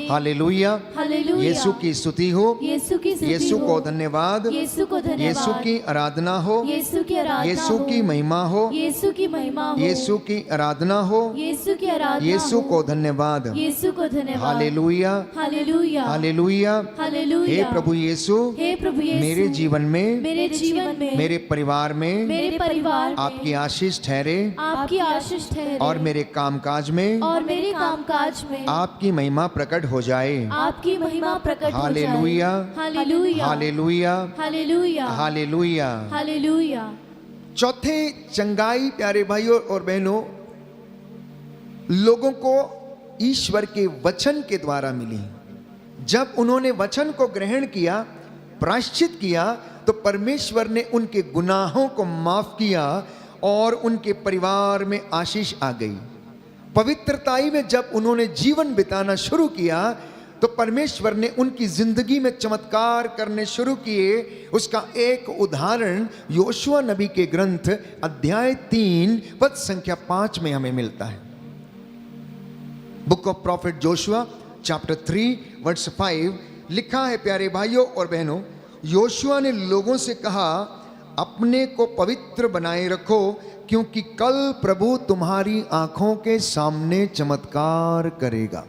हालेलुया, हालेलुया। यीशु की स्तुति हो, यीशु की स्तुति यीशु हो, को धन्यवाद, यीशु को धन्यवाद, यीशु की आराधना हो, यीशु की आराधना यीशु हो, की महिमा हो, यीशु की महिमा हो, यीशु की आराधना हो, यीशु की आराधना यीशु हो, को धन्यवाद, यीशु को धन्यवाद, हालेलुया, हालेलुया, हालेलुया। हालेलुया। हे प्रभु यीशु, हे प्रभु यीशु, मेरे जीवन में, मेरे जीवन में, मेरे परिवार में मेरे परिवार में आपकी आशीष ठहरे आपकी आशीष ठहरे और मेरे कामकाज में और मेरे कामकाज में आपकी महिमा प्रकट हो जाए। आपकी महिमा प्रकट हो जाए। Hallelujah, hallelujah, hallelujah, hallelujah, hallelujah. Hallelujah. चौथे चंगाई प्यारे भाइयों और बहनों लोगों को ईश्वर के वचन के द्वारा मिली। जब उन्होंने वचन को ग्रहण किया, प्रायश्चित किया, तो परमेश्वर ने उनके गुनाहों को माफ किया और उनके परिवार में आशीष आ गई। पवित्रताई में जब उन्होंने जीवन बिताना शुरू किया तो परमेश्वर ने उनकी जिंदगी में चमत्कार करने शुरू किए। उसका एक उदाहरण योशुआ नबी के ग्रंथ अध्याय 3 पद संख्या 5 में हमें मिलता है। Book of prophet Joshua chapter 3 verse 5 लिखा है प्यारे भाइयों और बहनों, योशुआ ने लोगों से कहा अपने को पवित्र बनाए रखो क्योंकि कल प्रभु तुम्हारी आंखों के सामने चमत्कार करेगा।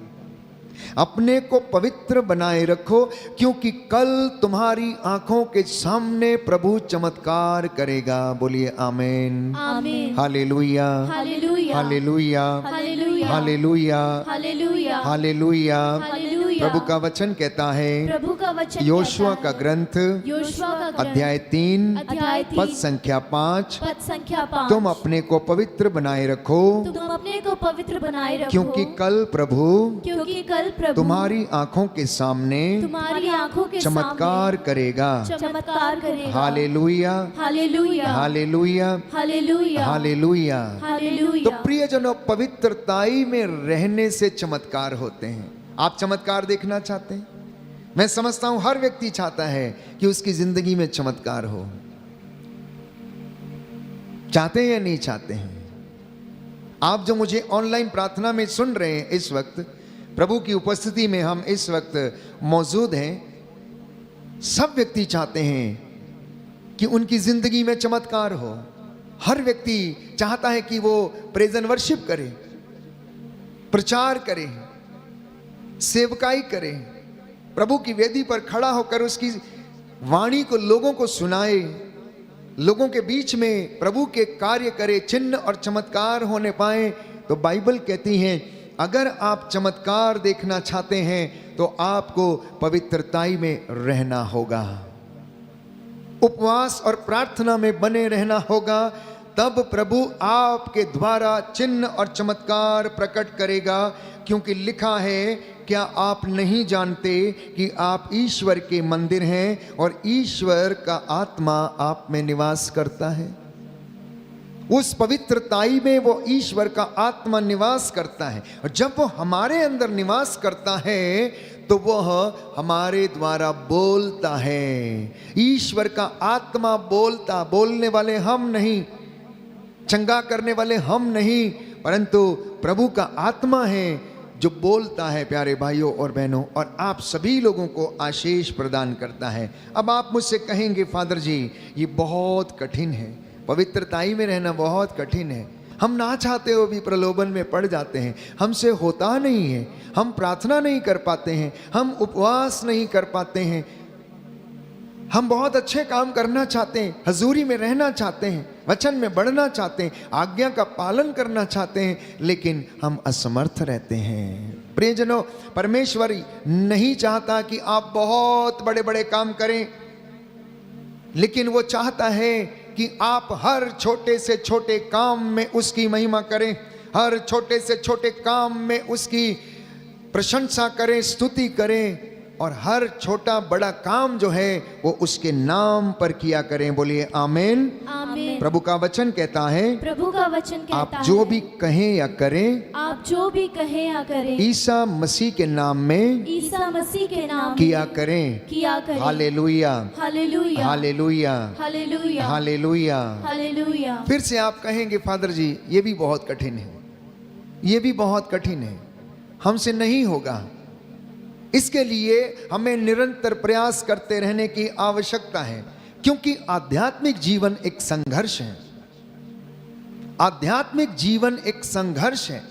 अपने को पवित्र बनाए रखो क्योंकि कल तुम्हारी आंखों के सामने प्रभु चमत्कार करेगा। बोलिए आमीन, आमीन, hallelujah, hallelujah, hallelujah, hallelujah, hallelujah, hallelujah, hallelujah. Hallelujah. प्रभु का वचन कहता है, प्रभु का वचन योशुआ कहता का है, ग्रंथ योशुआ का ग्रंथ, अध्याय 3 अध्याय पद 3 संख्या 5, पद संख्या 5, तुम अपने को पवित्र बनाए रखो तुम अपने को पवित्र बनाए रखो, क्योंकि कल प्रभु प्रभु तुम्हारी आंखों के सामने तुम्हारी आंखों के चमत्कार करेगा। सामने चमत्कार करेगा। Hallelujah, hallelujah, hallelujah, hallelujah, hallelujah. Hallelujah. तो प्रियजनों, पवित्रताई में रहने से चमत्कार होते हैं। आप चमत्कार देखना चाहते हैं? मैं समझता हूं हर व्यक्ति चाहता है कि उसकी जिंदगी में चमत्कार हो। चाहते हैं या नहीं चाहते हैं? आप जो मुझे ऑनलाइन प्रार्थना में सुन रहे हैं, इस वक्त प्रभु की उपस्थिति में हम इस वक्त मौजूद हैं, सब व्यक्ति चाहते हैं कि उनकी जिंदगी में चमत्कार हो। हर व्यक्ति चाहता है कि वो प्रेज एंड वर्शिप करे, प्रचार करे, सेवकाई करे, प्रभु की वेदी पर खड़ा होकर उसकी वाणी को लोगों को सुनाए, लोगों के बीच में प्रभु के कार्य करे, चिन्ह और चमत्कार होने पाए। तो बाइबल कहती है, अगर आप चमत्कार देखना चाहते हैं तो आपको पवित्रताई में रहना होगा, उपवास और प्रार्थना में बने रहना होगा। तब प्रभु आपके द्वारा चिन्ह और चमत्कार प्रकट करेगा, क्योंकि लिखा है, क्या आप नहीं जानते कि आप ईश्वर के मंदिर हैं और ईश्वर का आत्मा आप में निवास करता है। उस पवित्रताई में वो ईश्वर का आत्मा निवास करता है, और जब वो हमारे अंदर निवास करता है तो वह हमारे द्वारा बोलता है। ईश्वर का आत्मा बोलता, बोलने वाले हम नहीं, चंगा करने वाले हम नहीं, परंतु प्रभु का आत्मा है जो बोलता है, प्यारे भाइयों और बहनों, और आप सभी लोगों को आशीष प्रदान करता है। अब आप मुझसे कहेंगे, फादर जी ये बहुत कठिन है, पवित्रताई में रहना बहुत कठिन है, हम ना चाहते हो भी प्रलोभन में पड़ जाते हैं, हमसे होता नहीं है, हम प्रार्थना नहीं कर पाते हैं, हम उपवास नहीं कर पाते हैं, हम बहुत अच्छे काम करना चाहते हैं, हजूरी में रहना चाहते हैं, वचन में बढ़ना चाहते हैं, आज्ञा का पालन करना चाहते हैं, लेकिन हम असमर्थ रहते हैं। प्रियजनों, परमेश्वर नहीं चाहता कि आप बहुत बड़े बड़े काम करें, लेकिन वो चाहता है कि आप हर छोटे से छोटे काम में उसकी महिमा करें, हर छोटे से छोटे काम में उसकी प्रशंसा करें, स्तुति करें, और हर छोटा बड़ा काम जो है वो उसके नाम पर किया करें। बोलिए आमीन। आमीन। प्रभु का वचन कहता है, प्रभु का वचन कहता आप है, जो भी कहें या करें, आप जो भी कहें या करें, ईसा मसीह के नाम में ईसा मसीह के नाम किया करें। किया करें। Hallelujah, hallelujah, hallelujah, hallelujah, hallelujah. Hallelujah. फिर से आप कहेंगे, फादर जी ये भी बहुत कठिन है, ये भी बहुत कठिन है, हमसे नहीं होगा। इसके लिए हमें निरंतर प्रयास करते रहने की आवश्यकता है, क्योंकि आध्यात्मिक जीवन एक संघर्ष है। आध्यात्मिक जीवन एक संघर्ष है।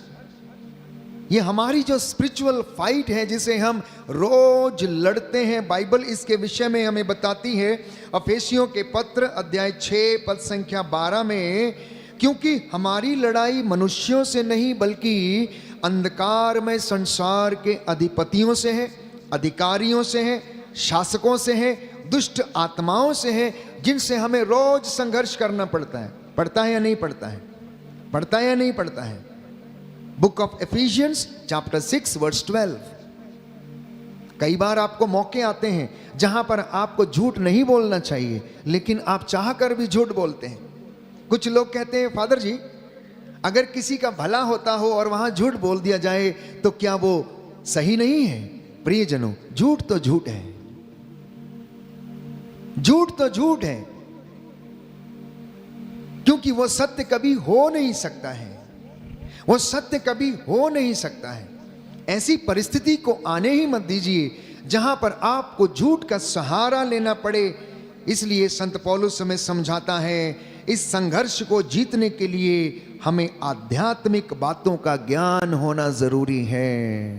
ये हमारी जो स्पिरिचुअल फाइट है, जिसे हम रोज लड़ते हैं, बाइबल इसके विषय में हमें बताती है। अफेसियों के पत्र अध्याय 6 पद संख्या 12 में, क्योंकि हमारी लड़ाई मनुष्यों से नहीं बल्कि अंधकार में संसार के अधिपतियों से है, अधिकारियों से है, शासकों से है, दुष्ट आत्माओं से है, जिनसे हमें रोज संघर्ष करना पड़ता है। पड़ता है या नहीं पड़ता है? पड़ता है या नहीं पड़ता है? Book of Ephesians chapter 6 verse 12। कई बार आपको मौके आते हैं जहां पर आपको झूठ नहीं बोलना चाहिए, लेकिन आप चाह कर भी झूठ बोलते हैं। कुछ लोग कहते हैं, फादर जी अगर किसी का भला होता हो और वहां झूठ बोल दिया जाए तो क्या वो सही नहीं है? प्रियजनों, झूठ तो झूठ है, झूठ तो झूठ है, क्योंकि वो सत्य कभी हो नहीं सकता है, वो सत्य कभी हो नहीं सकता है। ऐसी परिस्थिति को आने ही मत दीजिए जहां पर आपको झूठ का सहारा लेना पड़े। इसलिए संत पौलुस हमें समझाता है, इस संघर्ष को जीतने के लिए हमें आध्यात्मिक बातों का ज्ञान होना जरूरी है।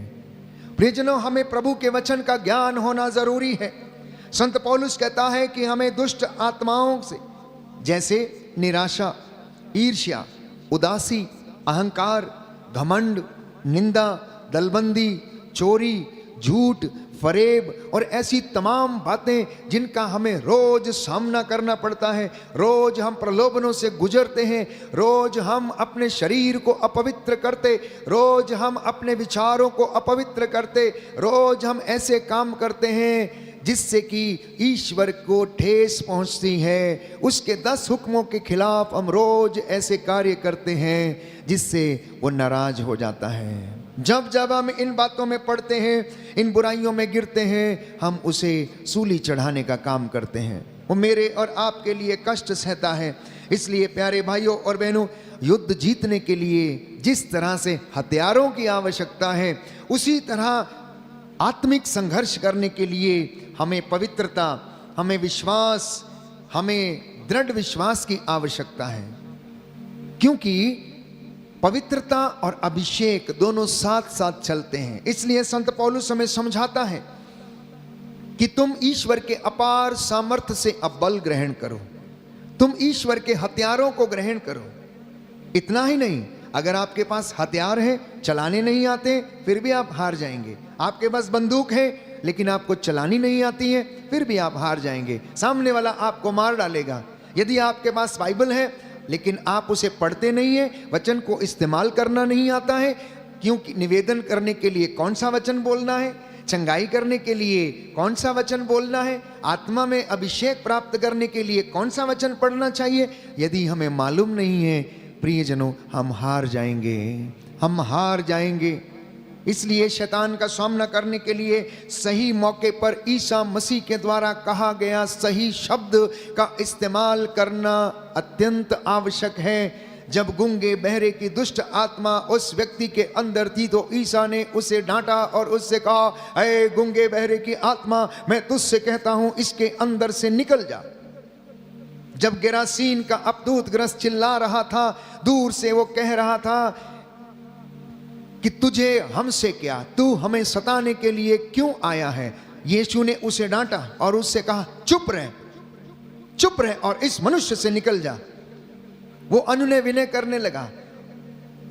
प्रियजनों, हमें प्रभु के वचन का ज्ञान होना जरूरी है। संत पौलुस कहता है कि हमें दुष्ट आत्माओं से, जैसे निराशा, ईर्ष्या, उदासी, अहंकार, घमंड, निंदा, दलबंदी, चोरी, झूठ, फरेब और ऐसी तमाम बातें जिनका हमें रोज सामना करना पड़ता है। रोज हम प्रलोभनों से गुजरते हैं, रोज हम अपने शरीर को अपवित्र करते, रोज हम अपने विचारों को अपवित्र करते, रोज हम ऐसे काम करते हैं जिससे कि ईश्वर को ठेस पहुंचती है। उसके 10 हुक्मों के खिलाफ हम रोज ऐसे कार्य करते हैं जिससे वो नाराज हो जाता है। जब जब हम इन बातों में पड़ते हैं, इन बुराइयों में गिरते हैं, हम उसे सूली चढ़ाने का काम करते हैं। वो मेरे और आपके लिए कष्ट सहता है। इसलिए प्यारे भाइयों और बहनों, युद्ध जीतने के लिए जिस तरह से हथियारों की आवश्यकता है, उसी तरह आत्मिक संघर्ष करने के लिए हमें पवित्रता, हमें विश्वास, हमें दृढ़ विश्वास की आवश्यकता है। क्योंकि पवित्रता और अभिषेक दोनों साथ साथ चलते हैं। इसलिए संत पौलुस हमें समझाता है कि तुम ईश्वर के अपार सामर्थ्य से अब बल ग्रहण करो, तुम ईश्वर के हथियारों को ग्रहण करो। इतना ही नहीं, अगर आपके पास हथियार है, चलाने नहीं आते, फिर भी आप हार जाएंगे। आपके पास बंदूक है लेकिन आपको चलानी नहीं आती है, फिर भी आप हार जाएंगे। सामने वाला आपको मार डालेगा। यदि आपके पास बाइबल है लेकिन आप उसे पढ़ते नहीं है, वचन को इस्तेमाल करना नहीं आता है, क्योंकि निवेदन करने के लिए कौन सा वचन बोलना है, चंगाई करने के लिए कौन सा वचन बोलना है, आत्मा में अभिषेक प्राप्त करने के लिए कौन सा वचन पढ़ना चाहिए, यदि हमें मालूम नहीं है, प्रियजनों, हम हार जाएंगे, हम हार जाएंगे। इसलिए शैतान का सामना करने के लिए सही मौके पर ईसा मसीह के द्वारा कहा गया सही शब्द का इस्तेमाल करना अत्यंत आवश्यक है। जब गूंगे बहरे की दुष्ट आत्मा उस व्यक्ति के अंदर थी तो ईसा ने उसे डांटा और उससे कहा, अरे गूंगे बहरे की आत्मा, मैं तुझसे कहता हूं इसके अंदर से निकल जा। जब गेरासीन का अपदूतग्रस्त चिल्ला रहा था, दूर से वो कह रहा था कि तुझे हमसे क्या, तू हमें सताने के लिए क्यों आया है। यीशु ने उसे डांटा और उससे कहा, चुप रह, चुप रह और इस मनुष्य से निकल जा। वो अनुनय विनय करने लगा,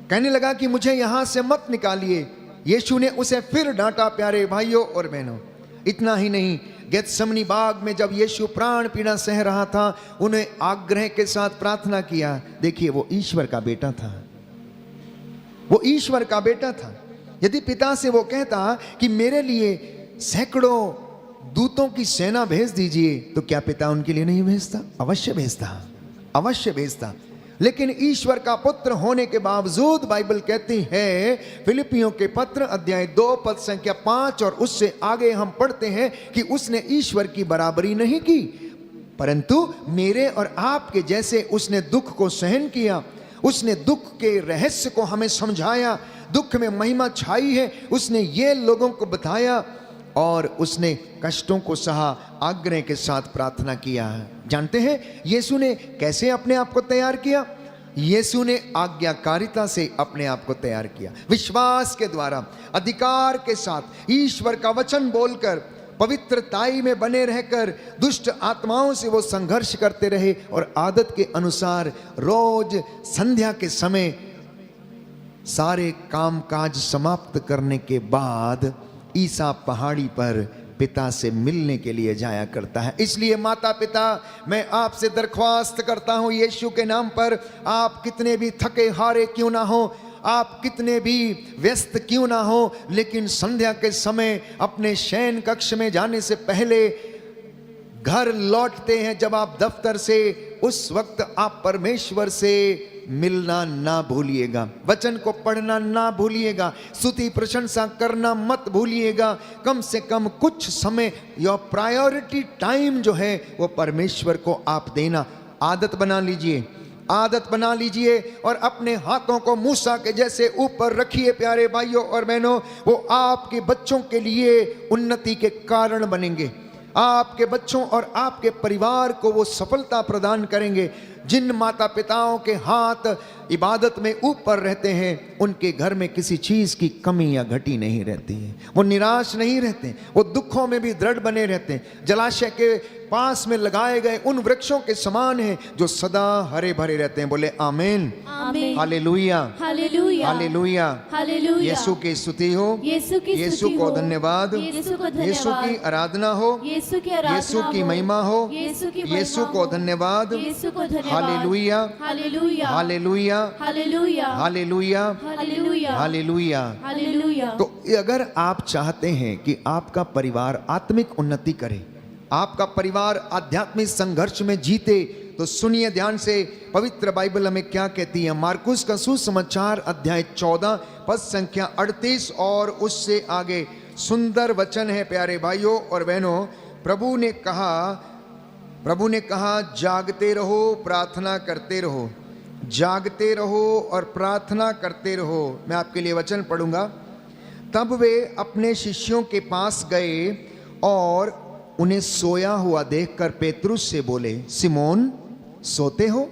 कहने लगा कि मुझे यहां से मत निकालिए। यीशु ने उसे फिर डांटा। प्यारे भाइयों और बहनों, इतना ही नहीं, गेत्सेमनी बाग में जब यीशु प्राण पीड़ा सह रहा था, उन्हें आग्रह के साथ प्रार्थना किया। देखिए, वो ईश्वर का बेटा था, वो ईश्वर का बेटा था। यदि पिता से वो कहता कि मेरे लिए सैकड़ों दूतों की सेना भेज दीजिए, तो क्या पिता उनके लिए नहीं भेजता? अवश्य भेजता, अवश्य भेजता। लेकिन ईश्वर का पुत्र होने के बावजूद बाइबल कहती है, फिलिपियों के पत्र अध्याय 2 पद संख्या 5 और उससे आगे हम पढ़ते हैं कि उसने ईश्वर की बराबरी नहीं की, परंतु मेरे और आपके जैसे उसने दुख को सहन किया। उसने दुख के रहस्य को हमें समझाया। दुख में महिमा छाई है, उसने ये लोगों को बताया और उसने कष्टों को सहा, आग्रह के साथ प्रार्थना किया। जानते हैं यीशु ने कैसे अपने आप को तैयार किया? यीशु ने आज्ञाकारिता से अपने आप को तैयार किया, विश्वास के द्वारा, अधिकार के साथ, ईश्वर का वचन बोलकर, पवित्रताई में बने रहकर दुष्ट आत्माओं से वो संघर्ष करते रहे। और आदत के अनुसार रोज संध्या के समय सारे कामकाज समाप्त करने के बाद ईसा पहाड़ी पर पिता से मिलने के लिए जाया करता है। इसलिए माता पिता, मैं आपसे दरख्वास्त करता हूं यीशु के नाम पर, आप कितने भी थके हारे क्यों ना हो, आप कितने भी व्यस्त क्यों ना हो, लेकिन संध्या के समय अपने शयन कक्ष में जाने से पहले, घर लौटते हैं जब आप दफ्तर से, उस वक्त आप परमेश्वर से मिलना ना भूलिएगा, वचन को पढ़ना ना भूलिएगा, स्तुति प्रशंसा करना मत भूलिएगा। कम से कम कुछ समय, योर प्रायोरिटी टाइम जो है वो परमेश्वर को आप देना आदत बना लीजिए, आदत बना लीजिए। और अपने हाथों को मूसा के जैसे ऊपर रखिए। प्यारे भाइयों और बहनों, वो आपके बच्चों के लिए उन्नति के कारण बनेंगे, आपके बच्चों और आपके परिवार को वो सफलता प्रदान करेंगे। जिन माता पिताओं के हाथ इबादत में ऊपर रहते हैं, उनके घर में किसी चीज की कमी या घटी नहीं रहती है। वो निराश नहीं रहते, वो दुखों में भी दृढ़ बने रहते हैं। जलाशय के पास में लगाए गए उन वृक्षों के समान हैं जो सदा हरे भरे रहते हैं। बोले आमीन, आमीन, हालेलुया, हालेलुया, हालेलुया। हालेलुया। यीशु की स्तुति हो, यीशु की यीशु स्तुति को हो, धन्यवाद, यीशु को यीशु की धन्यवाद, आराधना हो, यीशु की आराधना यीशु की हो, महिमा हो, यीशु की महिमा यीशु को हो, धन्यवाद, यीशु को धन्यवाद, hallelujah, hallelujah, hallelujah, hallelujah, hallelujah, hallelujah, hallelujah. Hallelujah. तो अगर आप चाहते हैं कि आपका परिवार आत्मिक उन्नति करे, आपका परिवार आध्यात्मिक संघर्ष में जीते, तो सुनिए ध्यान से पवित्र बाइबल हमें क्या कहती है। मार्कुस का सुसमाचार अध्याय 14 पद संख्या 38 और उससे आगे सुंदर वचन है प्यारे भाइयों और बहनों। प्रभु ने कहा जागते रहो, प्रार्थना करते रहो, जागते रहो और प्रार्थना करते रहो। मैं आपके लिए वचन पढ़ूंगा। तब वे अपने शिष्यों के पास गए और उन्हें सोया हुआ देखकर पेतरुस से बोले, सिमोन सोते हो?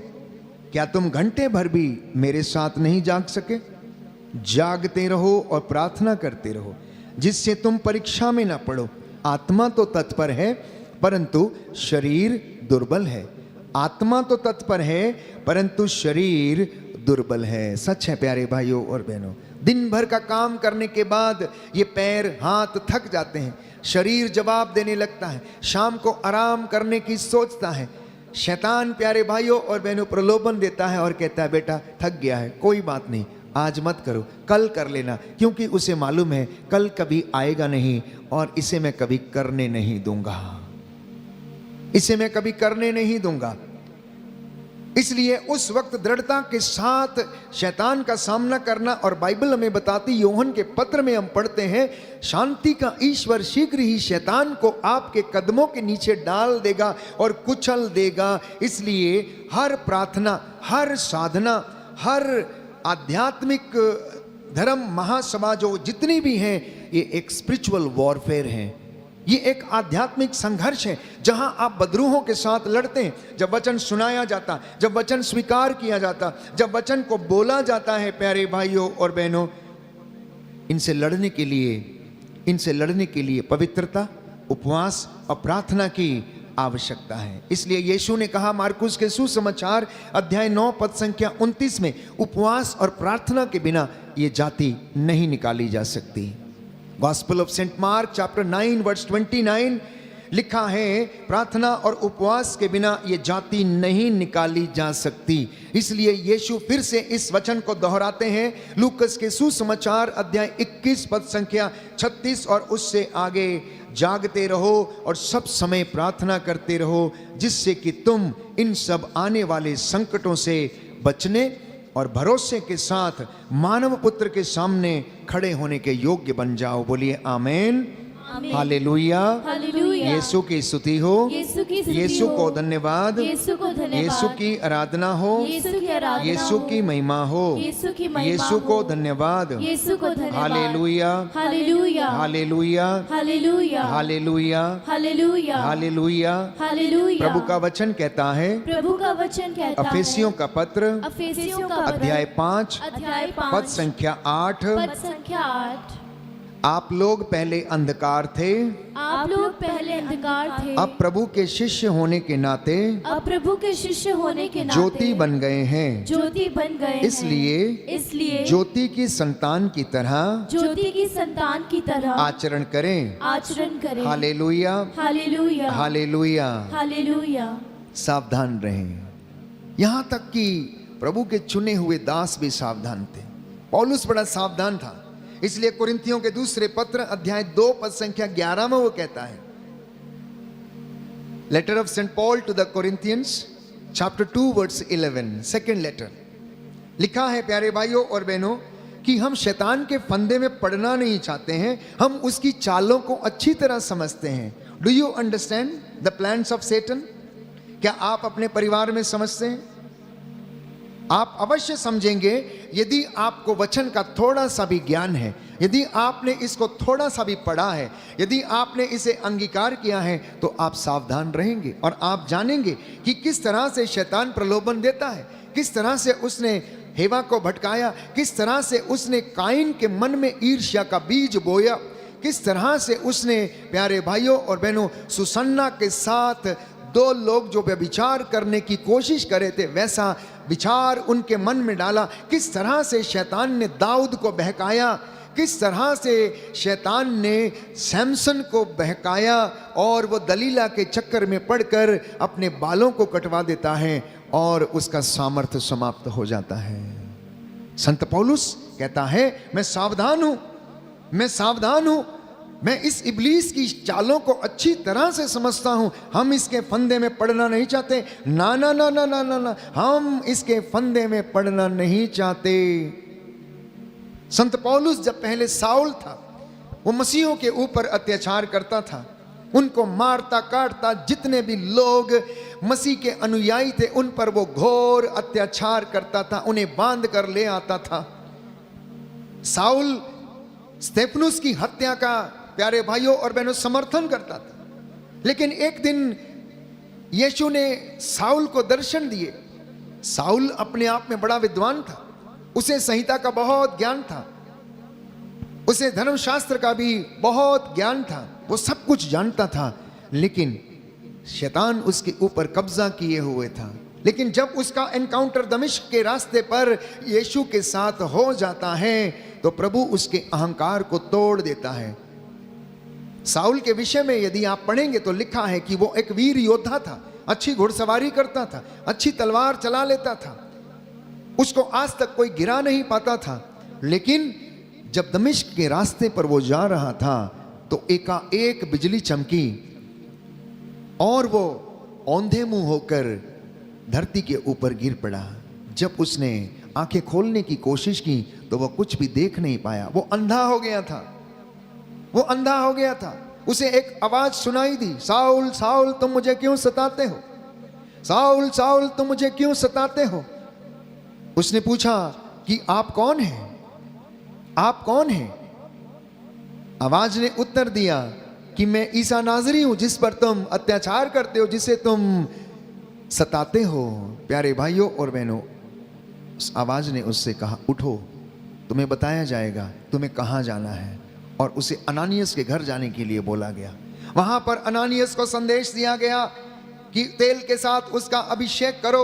क्या तुम घंटे भर भी मेरे साथ नहीं जाग सके? जागते रहो और प्रार्थना करते रहो, जिससे तुम परीक्षा में ना पड़ो। आत्मा तो तत्पर है परंतु शरीर दुर्बल है। आत्मा तो तत्पर है परंतु शरीर दुर्बल है। सच है प्यारे भाइयों और बहनों। दिन भर का काम करने के बाद ये पैर हाथ थक जाते हैं, शरीर जवाब देने लगता है, शाम को आराम करने की सोचता है। शैतान प्यारे भाइयों और बहनों प्रलोभन देता है और कहता है बेटा थक गया है, कोई बात नहीं, आज मत करो, कल कर लेना, क्योंकि उसे मालूम है कल कभी आएगा नहीं और इसे मैं कभी करने नहीं दूंगा, इसे मैं कभी करने नहीं दूंगा। इसलिए उस वक्त दृढ़ता के साथ शैतान का सामना करना। और बाइबल हमें बताती, यूहन्ना के पत्र में हम पढ़ते हैं, शांति का ईश्वर शीघ्र ही शैतान को आपके कदमों के नीचे डाल देगा और कुचल देगा। इसलिए हर प्रार्थना, हर साधना, हर आध्यात्मिक धर्म महासभा जो जितनी भी हैं, ये एक स्पिरिचुअल वॉरफेयर है, ये एक आध्यात्मिक संघर्ष है जहां आप बदरूहों के साथ लड़ते हैं। जब वचन सुनाया जाता, जब वचन स्वीकार किया जाता, जब वचन को बोला जाता है प्यारे भाइयों और बहनों, इनसे लड़ने के लिए पवित्रता, उपवास और प्रार्थना की आवश्यकता है। इसलिए यीशु ने कहा मार्कुस के सुसमाचार अध्याय 9 पद संख्या 29 में, उपवास और प्रार्थना के बिना ये जाति नहीं निकाली जा सकती। Gospel of saint Mark chapter 9 verse 29 लिखा है, प्रार्थना और उपवास के बिना ये जाति नहीं निकाली जा सकती। इसलिए यीशु फिर से इस वचन को दोहराते हैं। लूकस के सुसमाचार अध्याय 21 पद संख्या 36 और उससे आगे, जागते रहो और सब समय प्रार्थना करते रहो, जिससे कि तुम इन सब आने वाले संकटों से बचने और भरोसे के साथ मानव पुत्र के सामने खड़े होने के योग्य बन जाओ। बोलिए आमीन, हालेलुया, हालेलुया। यीशु की स्तुति हो, यीशु की स्तुति यीशु हो, को धन्यवाद, यीशु को धन्यवाद, यीशु की आराधना हो, यीशु की आराधना यीशु हो, की महिमा हो, यीशु की महिमा यीशु हो, को धन्यवाद, यीशु को धन्यवाद, hallelujah, hallelujah, hallelujah, hallelujah, hallelujah, hallelujah, hallelujah. Hallelujah. प्रभु का वचन कहता है, प्रभु का वचन कहता है, अफेसियों का पत्र अफेसियों का पत्र अध्याय 5 अध्याय पद 5 संख्या 8, पद संख्या 8, आप लोग पहले अंधकार थे, आप लोग पहले अंधकार थे, अब प्रभु के शिष्य होने के नाते अब प्रभु के शिष्य होने के नाते ज्योति बन गए हैं। ज्योति बन गए हैं। इसलिए ज्योति की संतान की तरह ज्योति की संतान की तरह आचरण करें। करें। Hallelujah, hallelujah, hallelujah. हालेलुया। सावधान रहें। यहाँ तक कि प्रभु के चुने हुए दास भी सावधान थे। पौलुस बड़ा सावधान था। इसलिए कुरिन्थियों के दूसरे पत्र अध्याय 2 पद संख्या 11 में वो कहता है, letter of saint Paul to the Corinthians chapter 2 verse 11, second letter, लिखा है प्यारे भाइयों और बहनों कि हम शैतान के फंदे में पड़ना नहीं चाहते हैं, हम उसकी चालों को अच्छी तरह समझते हैं। Do you understand the plans of Satan? क्या आप अपने परिवार में समझते हैं? आप अवश्य समझेंगे यदि आपको वचन का थोड़ा सा भी ज्ञान है, यदि आपने इसको थोड़ा सा भी पढ़ा है, यदि आपने इसे अंगीकार किया है, तो आप सावधान रहेंगे और आप जानेंगे कि किस तरह से शैतान प्रलोभन देता है, किस तरह से उसने हेवा को भटकाया, किस तरह से उसने काइन के मन में ईर्ष्या का बीज बोया, किस तरह से उसने प्यारे भाइयों और बहनों सुसन्ना के साथ दो लोग जो व्यभिचार करने की कोशिश करे थे वैसा विचार उनके मन में डाला, किस तरह से शैतान ने दाऊद को बहकाया, किस तरह से शैतान ने सैमसन को बहकाया और वो दलीला के चक्कर में पड़कर अपने बालों को कटवा देता है और उसका सामर्थ्य समाप्त हो जाता है। संत पौलुस कहता है मैं सावधान हूं, मैं सावधान हूं, मैं इस इब्लीस की चालों को अच्छी तरह से समझता हूं। हम इसके फंदे में पड़ना नहीं चाहते, ना ना ना ना ना ना ना, हम इसके फंदे में पड़ना नहीं चाहते। संत पौलुस जब पहले साउल था, वो मसीहों के ऊपर अत्याचार करता था, उनको मारता काटता, जितने भी लोग मसीह के अनुयायी थे उन पर वो घोर अत्याचार करता था, उन्हें बांध कर ले आता था। साउल स्तेफनुस की हत्या का प्यारे भाइयों और बहनों समर्थन करता था, लेकिन एक दिन यीशु ने साउल को दर्शन दिए। साउल अपने आप में बड़ा विद्वान था, उसे संहिता का बहुत ज्ञान था, उसे धर्मशास्त्र का भी बहुत ज्ञान था, वो सब कुछ जानता था, लेकिन शैतान उसके ऊपर कब्जा किए हुए था। लेकिन जब उसका एनकाउंटर दमिश्क के रास्ते पर यीशु के साथ हो जाता है तो प्रभु उसके अहंकार को तोड़ देता है। साउल के विषय में यदि आप पढ़ेंगे तो लिखा है कि वो एक वीर योद्धा था, अच्छी घुड़सवारी करता था, अच्छी तलवार चला लेता था, उसको आज तक कोई गिरा नहीं पाता था। लेकिन जब दमिश्क के रास्ते पर वो जा रहा था तो एकाएक बिजली चमकी और वो औंधे मुंह होकर धरती के ऊपर गिर पड़ा। जब उसने आंखें खोलने की कोशिश की तो वह कुछ भी देख नहीं पाया, वो अंधा हो गया था, वो अंधा हो गया था। उसे एक आवाज सुनाई दी, साउल साउल तुम मुझे क्यों सताते हो, साउल साउल तुम मुझे क्यों सताते हो। उसने पूछा कि आप कौन हैं, आप कौन हैं। आवाज ने उत्तर दिया कि मैं ईसा नाजरी हूं जिस पर तुम अत्याचार करते हो, जिसे तुम सताते हो। प्यारे भाइयों और बहनों, उस आवाज ने उससे कहा उठो, तुम्हें बताया जाएगा तुम्हें कहां जाना है। और उसे अनानियस के घर जाने के लिए बोला गया। वहां पर अनानियस को संदेश दिया गया कि तेल के साथ उसका अभिषेक करो,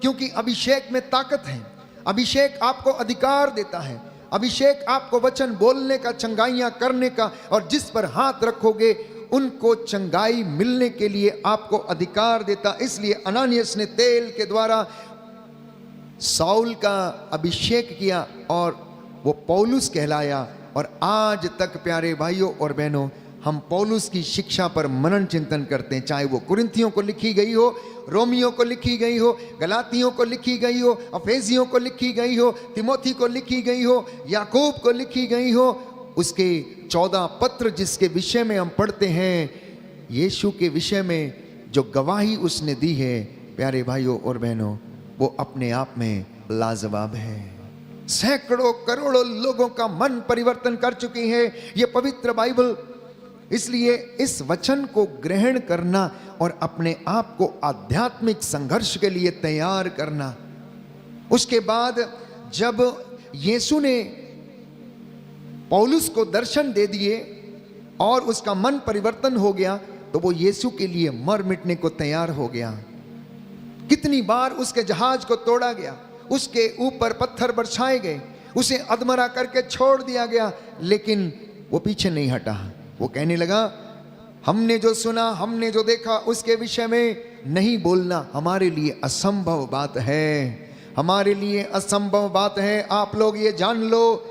क्योंकि अभिषेक में ताकत है, अभिषेक आपको अधिकार देता है, अभिषेक आपको वचन बोलने का, चंगाइयां करने का, और जिस पर हाथ रखोगे उनको चंगाई मिलने के लिए आपको अधिकार देता। इसलिए अनानियस ने तेल के द्वारा साउल का अभिषेक किया और वो पौलुस कहलाया। और आज तक प्यारे भाइयों और बहनों हम पौलुस की शिक्षा पर मनन चिंतन करते हैं, चाहे वो कुरिन्थियों को लिखी गई हो, रोमियों को लिखी गई हो, गलातियों को लिखी गई हो, अफेसियों को लिखी गई हो, तिमोथी को लिखी गई हो, याकूब को लिखी गई हो। उसके 14 पत्र जिसके विषय में हम पढ़ते हैं, यीशु के विषय में जो गवाही उसने दी है प्यारे भाइयों और बहनों, वो अपने आप में लाजवाब है। सैकड़ों करोड़ों लोगों का मन परिवर्तन कर चुकी है ये पवित्र बाइबल। इसलिए इस वचन को ग्रहण करना और अपने आप को आध्यात्मिक संघर्ष के लिए तैयार करना। उसके बाद जब यीशु ने पौलुस को दर्शन दे दिए और उसका मन परिवर्तन हो गया, तो वो यीशु के लिए मर मिटने को तैयार हो गया। कितनी बार उसके जहाज को तोड़ा गया, उसके ऊपर पत्थर बरसाए गए, उसे अधमरा करके छोड़ दिया गया, लेकिन वो पीछे नहीं हटा। वो कहने लगा हमने जो सुना, हमने जो देखा उसके विषय में नहीं बोलना हमारे लिए असंभव बात है, हमारे लिए असंभव बात है। आप लोग ये जान लो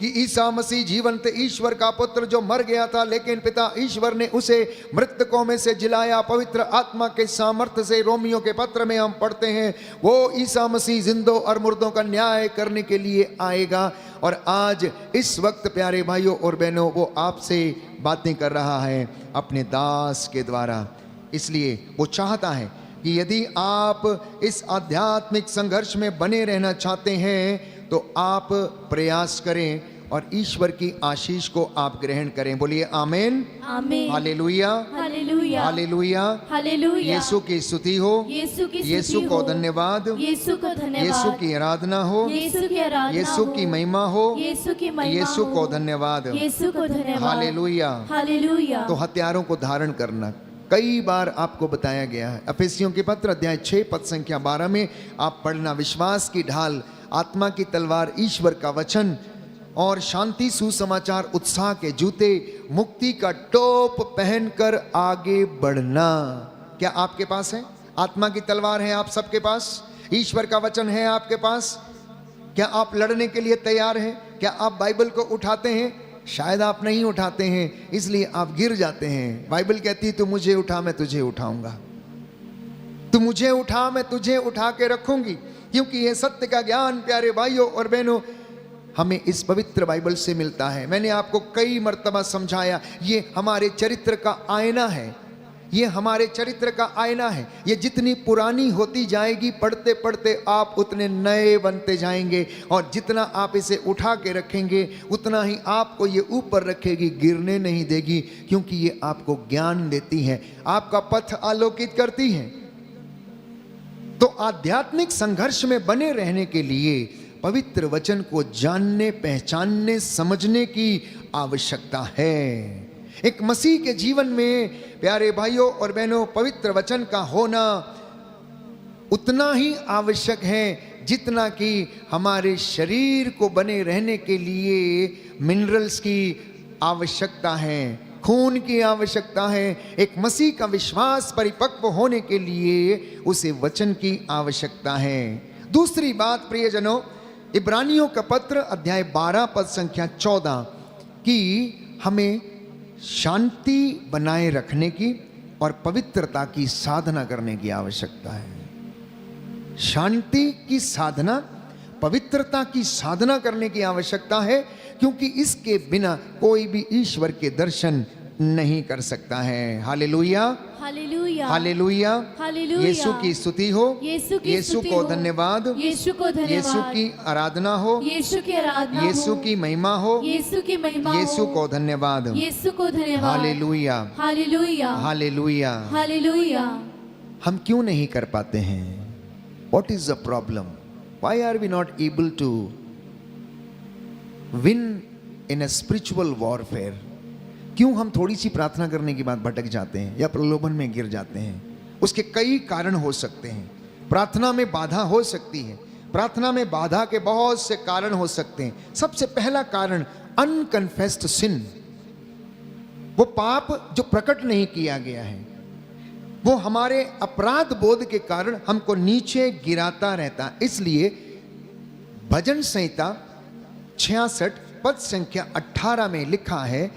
कि ईसा मसीह जीवंत ईश्वर का पुत्र जो मर गया था, लेकिन पिता ईश्वर ने उसे मृतकों में से जिलाया पवित्र आत्मा के सामर्थ्य से। रोमियों के पत्र में हम पढ़ते हैं वो ईसा मसीह जिंदों और मुर्दों का न्याय करने के लिए आएगा। और आज इस वक्त प्यारे भाइयों और बहनों वो आपसे बातें कर रहा है अपने दास के द्वारा। इसलिए वो चाहता है कि यदि आप इस आध्यात्मिक संघर्ष में बने रहना चाहते हैं तो आप प्रयास करें और ईश्वर की आशीष को आप ग्रहण करें। बोलिए आमीन। आमीन। Hallelujah, hallelujah. हालेलुया। हालेलुया। यीशु की स्तुति हो, यीशु की यीशु स्तुति को हो। धन्यवाद, यीशु को धन्यवाद। यीशु की आराधना हो, यीशु की आराधना यीशु की हो। महिमा हो, यीशु की महिमा यीशु हो। को धन्यवाद। यीशु को धन्यवाद। हालेलुया। हालेलुया। तो हथियारों को धारण करना कई बार आपको बताया गया है। अफेसियों के पत्र अध्याय 6 पद संख्या 12 में आप पढ़ना, विश्वास की ढाल, आत्मा की तलवार, ईश्वर का वचन और शांति सुसमाचार उत्साह के जूते, मुक्ति का टोप पहनकर आगे बढ़ना। क्या आपके पास है? आत्मा की तलवार है आप सबके पास? ईश्वर का वचन है आपके पास? क्या आप लड़ने के लिए तैयार हैं? क्या आप बाइबल को उठाते हैं? शायद आप नहीं उठाते हैं, इसलिए आप गिर जाते हैं। बाइबल कहती है तू मुझे उठा मैं तुझे उठाऊंगा, तू मुझे उठा मैं तुझे उठा के रखूंगी। क्योंकि ये सत्य का ज्ञान प्यारे भाइयों और बहनों हमें इस पवित्र बाइबल से मिलता है। मैंने आपको कई मर्तबा समझाया, ये हमारे चरित्र का आईना है, ये हमारे चरित्र का आईना है। ये जितनी पुरानी होती जाएगी, पढ़ते पढ़ते आप उतने नए बनते जाएंगे, और जितना आप इसे उठा के रखेंगे उतना ही आपको ये ऊपर रखेगी, गिरने नहीं देगी। क्योंकि ये आपको ज्ञान देती है, आपका पथ आलोकित करती है। तो आध्यात्मिक संघर्ष में बने रहने के लिए पवित्र वचन को जानने, पहचानने, समझने की आवश्यकता है। एक मसीह के जीवन में प्यारे भाइयों और बहनों पवित्र वचन का होना उतना ही आवश्यक है जितना कि हमारे शरीर को बने रहने के लिए मिनरल्स की आवश्यकता है, खून की आवश्यकता है। एक मसीह का विश्वास परिपक्व होने के लिए उसे वचन की आवश्यकता है। दूसरी बात प्रियजनों, इब्रानियों का पत्र अध्याय 12 पद संख्या 14 कि हमें शांति बनाए रखने की और पवित्रता की साधना करने की आवश्यकता है। शांति की साधना, पवित्रता की साधना करने की आवश्यकता है, क्योंकि इसके बिना कोई भी ईश्वर के दर्शन नहीं कर सकता है। Hallelujah, hallelujah. हालेलुया। हालेलुया। यीशु की स्तुति हो, यीशु की यीशु स्तुति को हो। धन्यवाद, यीशु को धन्यवाद। यीशु की आराधना हो, यीशु की आराधना हो। यीशु की महिमा हो, यीशु की महिमा हो। यीशु को धन्यवाद। यीशु को धन्यवाद। Hallelujah, hallelujah. हालेलुया। हालेलुया। हम क्यों नहीं कर पाते हैं? What is the problem? Why are we not able to win in a spiritual warfare? क्यों हम थोड़ी सी प्रार्थना करने के बाद भटक जाते हैं या प्रलोभन में गिर जाते हैं? उसके कई कारण हो सकते हैं। प्रार्थना में बाधा हो सकती है, प्रार्थना में बाधा के बहुत से कारण हो सकते हैं। सबसे पहला कारण अनकन्फेस्ड सिन, वो पाप जो प्रकट नहीं किया गया है, वो हमारे अपराध बोध के कारण हमको नीचे गिराता रहता। इसलिए भजन संहिता 66 पद संख्या 18 में लिखा है,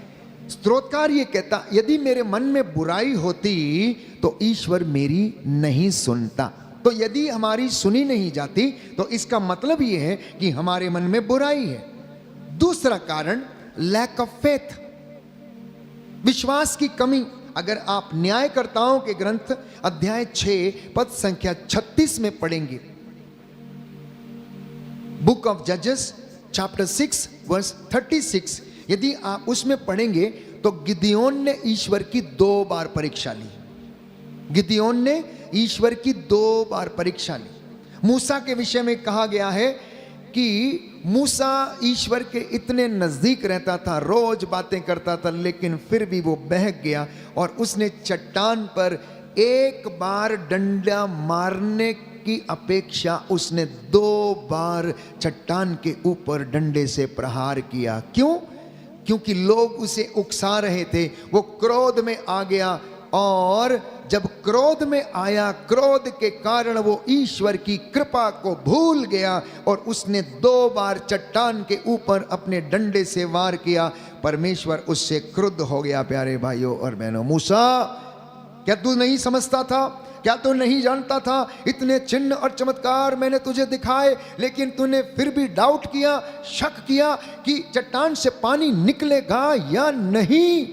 स्तोत्रकार ये कहता, यदि मेरे मन में बुराई होती तो ईश्वर मेरी नहीं सुनता। तो यदि हमारी सुनी नहीं जाती तो इसका मतलब ये है कि हमारे मन में बुराई है। दूसरा कारण लैक ऑफ फेथ, विश्वास की कमी। अगर आप न्यायकर्ताओं के ग्रंथ अध्याय 6 पद संख्या 36 में पढ़ेंगे, बुक ऑफ जजेस चैप्टर 6 वर्स 36, यदि आप उसमें पढ़ेंगे तो गिदयोन ने ईश्वर की 2 बार परीक्षा ली। गिदयोन ने ईश्वर की 2 बार परीक्षा ली। मूसा के विषय में कहा गया है कि मूसा ईश्वर के इतने नजदीक रहता था, रोज बातें करता था, लेकिन फिर भी वो बहक गया और उसने चट्टान पर एक बार डंडा मारने की अपेक्षा उसने 2 बार चट्टान के ऊपर डंडे से प्रहार किया। क्यों? क्योंकि लोग उसे उकसा रहे थे। वो क्रोध में आ गया, और जब क्रोध में आया, क्रोध के कारण वो ईश्वर की कृपा को भूल गया और उसने 2 बार चट्टान के ऊपर अपने डंडे से वार किया। परमेश्वर उससे क्रुद्ध हो गया। प्यारे भाइयों और बहनों, मूसा क्या तू नहीं समझता था? क्या तू नहीं जानता था? इतने चिन्ह और चमत्कार मैंने तुझे दिखाए, लेकिन तूने फिर भी डाउट किया, शक किया कि चट्टान से पानी निकलेगा या नहीं।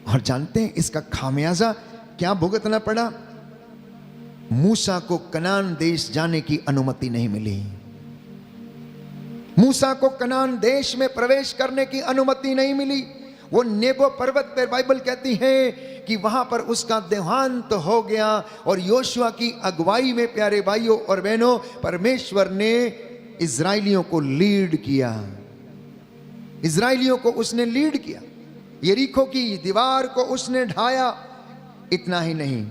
और जानते हैं इसका खामियाजा क्या भुगतना पड़ा? मूसा को कनान देश जाने की अनुमति नहीं मिली। मूसा को कनान देश में प्रवेश करने की अनुमति नहीं मिली। वो नेबो पर्वत पर बाइबल कहती है कि वहां पर उसका देहांत हो गया। और योशुआ की अगुवाई में प्यारे भाइयों और बहनों, परमेश्वर ने इजराइलियों को लीड किया। इजराइलियों को उसने लीड किया, यरीको की दीवार को उसने ढाया। इतना ही नहीं,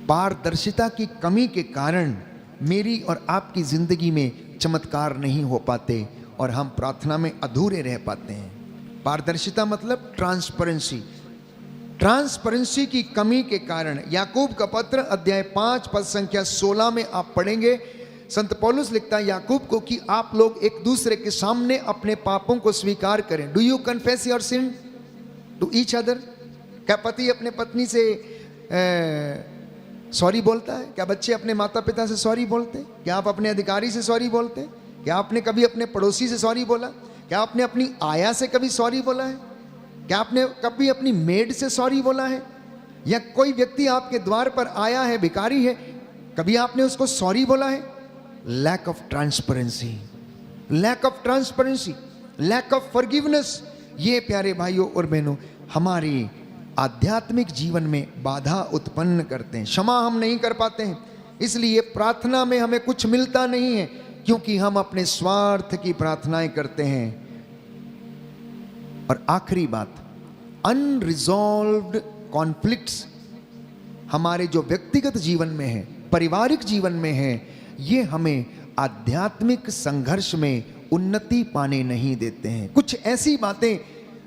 पारदर्शिता की कमी के कारण मेरी और आपकी जिंदगी में चमत्कार नहीं हो पाते और हम प्रार्थना में अधूरे रह पाते हैं। पारदर्शिता मतलब ट्रांसपेरेंसी। ट्रांसपेरेंसी की कमी के कारण याकूब का पत्र अध्याय 5 पद संख्या 16 में आप पढ़ेंगे, संत पौलुस लिखता है याकूब को कि आप लोग एक दूसरे के सामने अपने पापों को स्वीकार करें। Do you confess your sin to each other? क्या पति अपने पत्नी से सॉरी बोलता है? क्या बच्चे अपने माता पिता से सॉरी बोलते हैं? क्या आप अपने अधिकारी से सॉरी बोलते हैं? क्या आपने कभी अपने पड़ोसी से सॉरी बोला? क्या आपने अपनी आया से कभी सॉरी बोला है? क्या आपने कभी अपनी मेड से सॉरी बोला है? या कोई व्यक्ति आपके द्वार पर आया है, भिखारी है, कभी आपने उसको सॉरी बोला है? Lack of transparency, lack of transparency, lack of forgiveness, ये प्यारे भाइयों और बहनों हमारी आध्यात्मिक जीवन में बाधा उत्पन्न करते हैं। क्षमा हम नहीं कर पाते हैं, इसलिए प्रार्थना में हमें कुछ मिलता नहीं है, क्योंकि हम अपने स्वार्थ की प्रार्थनाएं करते हैं। और आखिरी बात, अनरिजॉल्व्ड कॉन्फ्लिक्ट्स हमारे जो व्यक्तिगत जीवन में है, पारिवारिक जीवन में है, ये हमें आध्यात्मिक संघर्ष में उन्नति पाने नहीं देते हैं। कुछ ऐसी बातें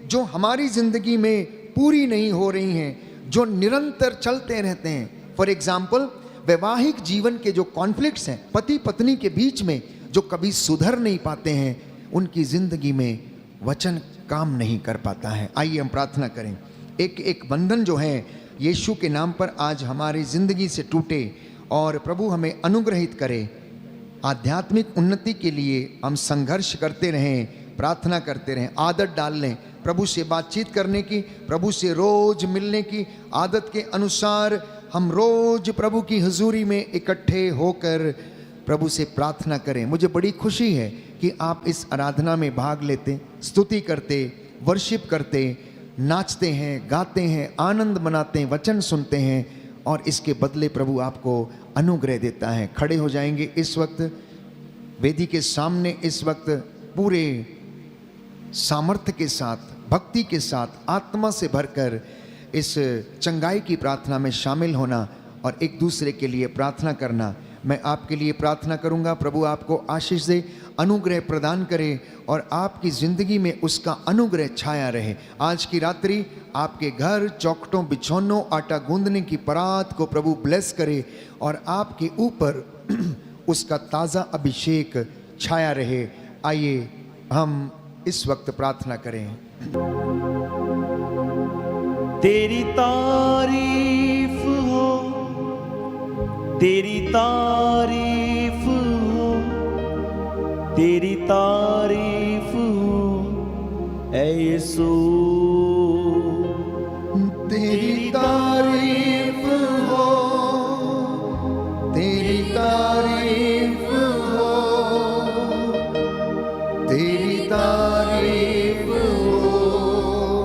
जो हमारी जिंदगी में पूरी नहीं हो रही हैं, जो निरंतर चलते रहते हैं। फॉर एग्जाम्पल, वैवाहिक जीवन के जो कॉन्फ्लिक्ट्स हैं, पति पत्नी के बीच में जो कभी सुधर नहीं पाते हैं, उनकी जिंदगी में वचन काम नहीं कर पाता है। आइए हम प्रार्थना करें। एक एक बंधन जो है यीशु के नाम पर आज हमारी जिंदगी से टूटे और प्रभु हमें अनुग्रहित करे। आध्यात्मिक उन्नति के लिए हम संघर्ष करते रहें, प्रार्थना करते रहें, आदत डाल लें प्रभु से बातचीत करने की, प्रभु से रोज मिलने की आदत के अनुसार हम रोज प्रभु की हुजूरी में इकट्ठे होकर प्रभु से प्रार्थना करें। मुझे बड़ी खुशी है कि आप इस आराधना में भाग लेते, स्तुति करते, वर्शिप करते, नाचते हैं, गाते हैं, आनंद मनाते हैं, वचन सुनते हैं और इसके बदले प्रभु आपको अनुग्रह देता है। खड़े हो जाएंगे इस वक्त वेदी के सामने, इस वक्त पूरे सामर्थ्य के साथ, भक्ति के साथ, आत्मा से भरकर इस चंगाई की प्रार्थना में शामिल होना और एक दूसरे के लिए प्रार्थना करना। मैं आपके लिए प्रार्थना करूंगा, प्रभु आपको आशीष दे, अनुग्रह प्रदान करे और आपकी ज़िंदगी में उसका अनुग्रह छाया रहे। आज की रात्रि आपके घर, चौखटों, बिछौनों, आटा गूंदने की परात को प्रभु ब्लेस करे और आपके ऊपर उसका ताज़ा अभिषेक छाया रहे। आइए हम इस वक्त प्रार्थना करें। तेरी तारीफ हो, तेरी तारीफ हो, तेरी तारीफ हो ऐ यीशु, तेरी तारीफ हो, तेरी तारीफ हो, तेरी तारीफ हो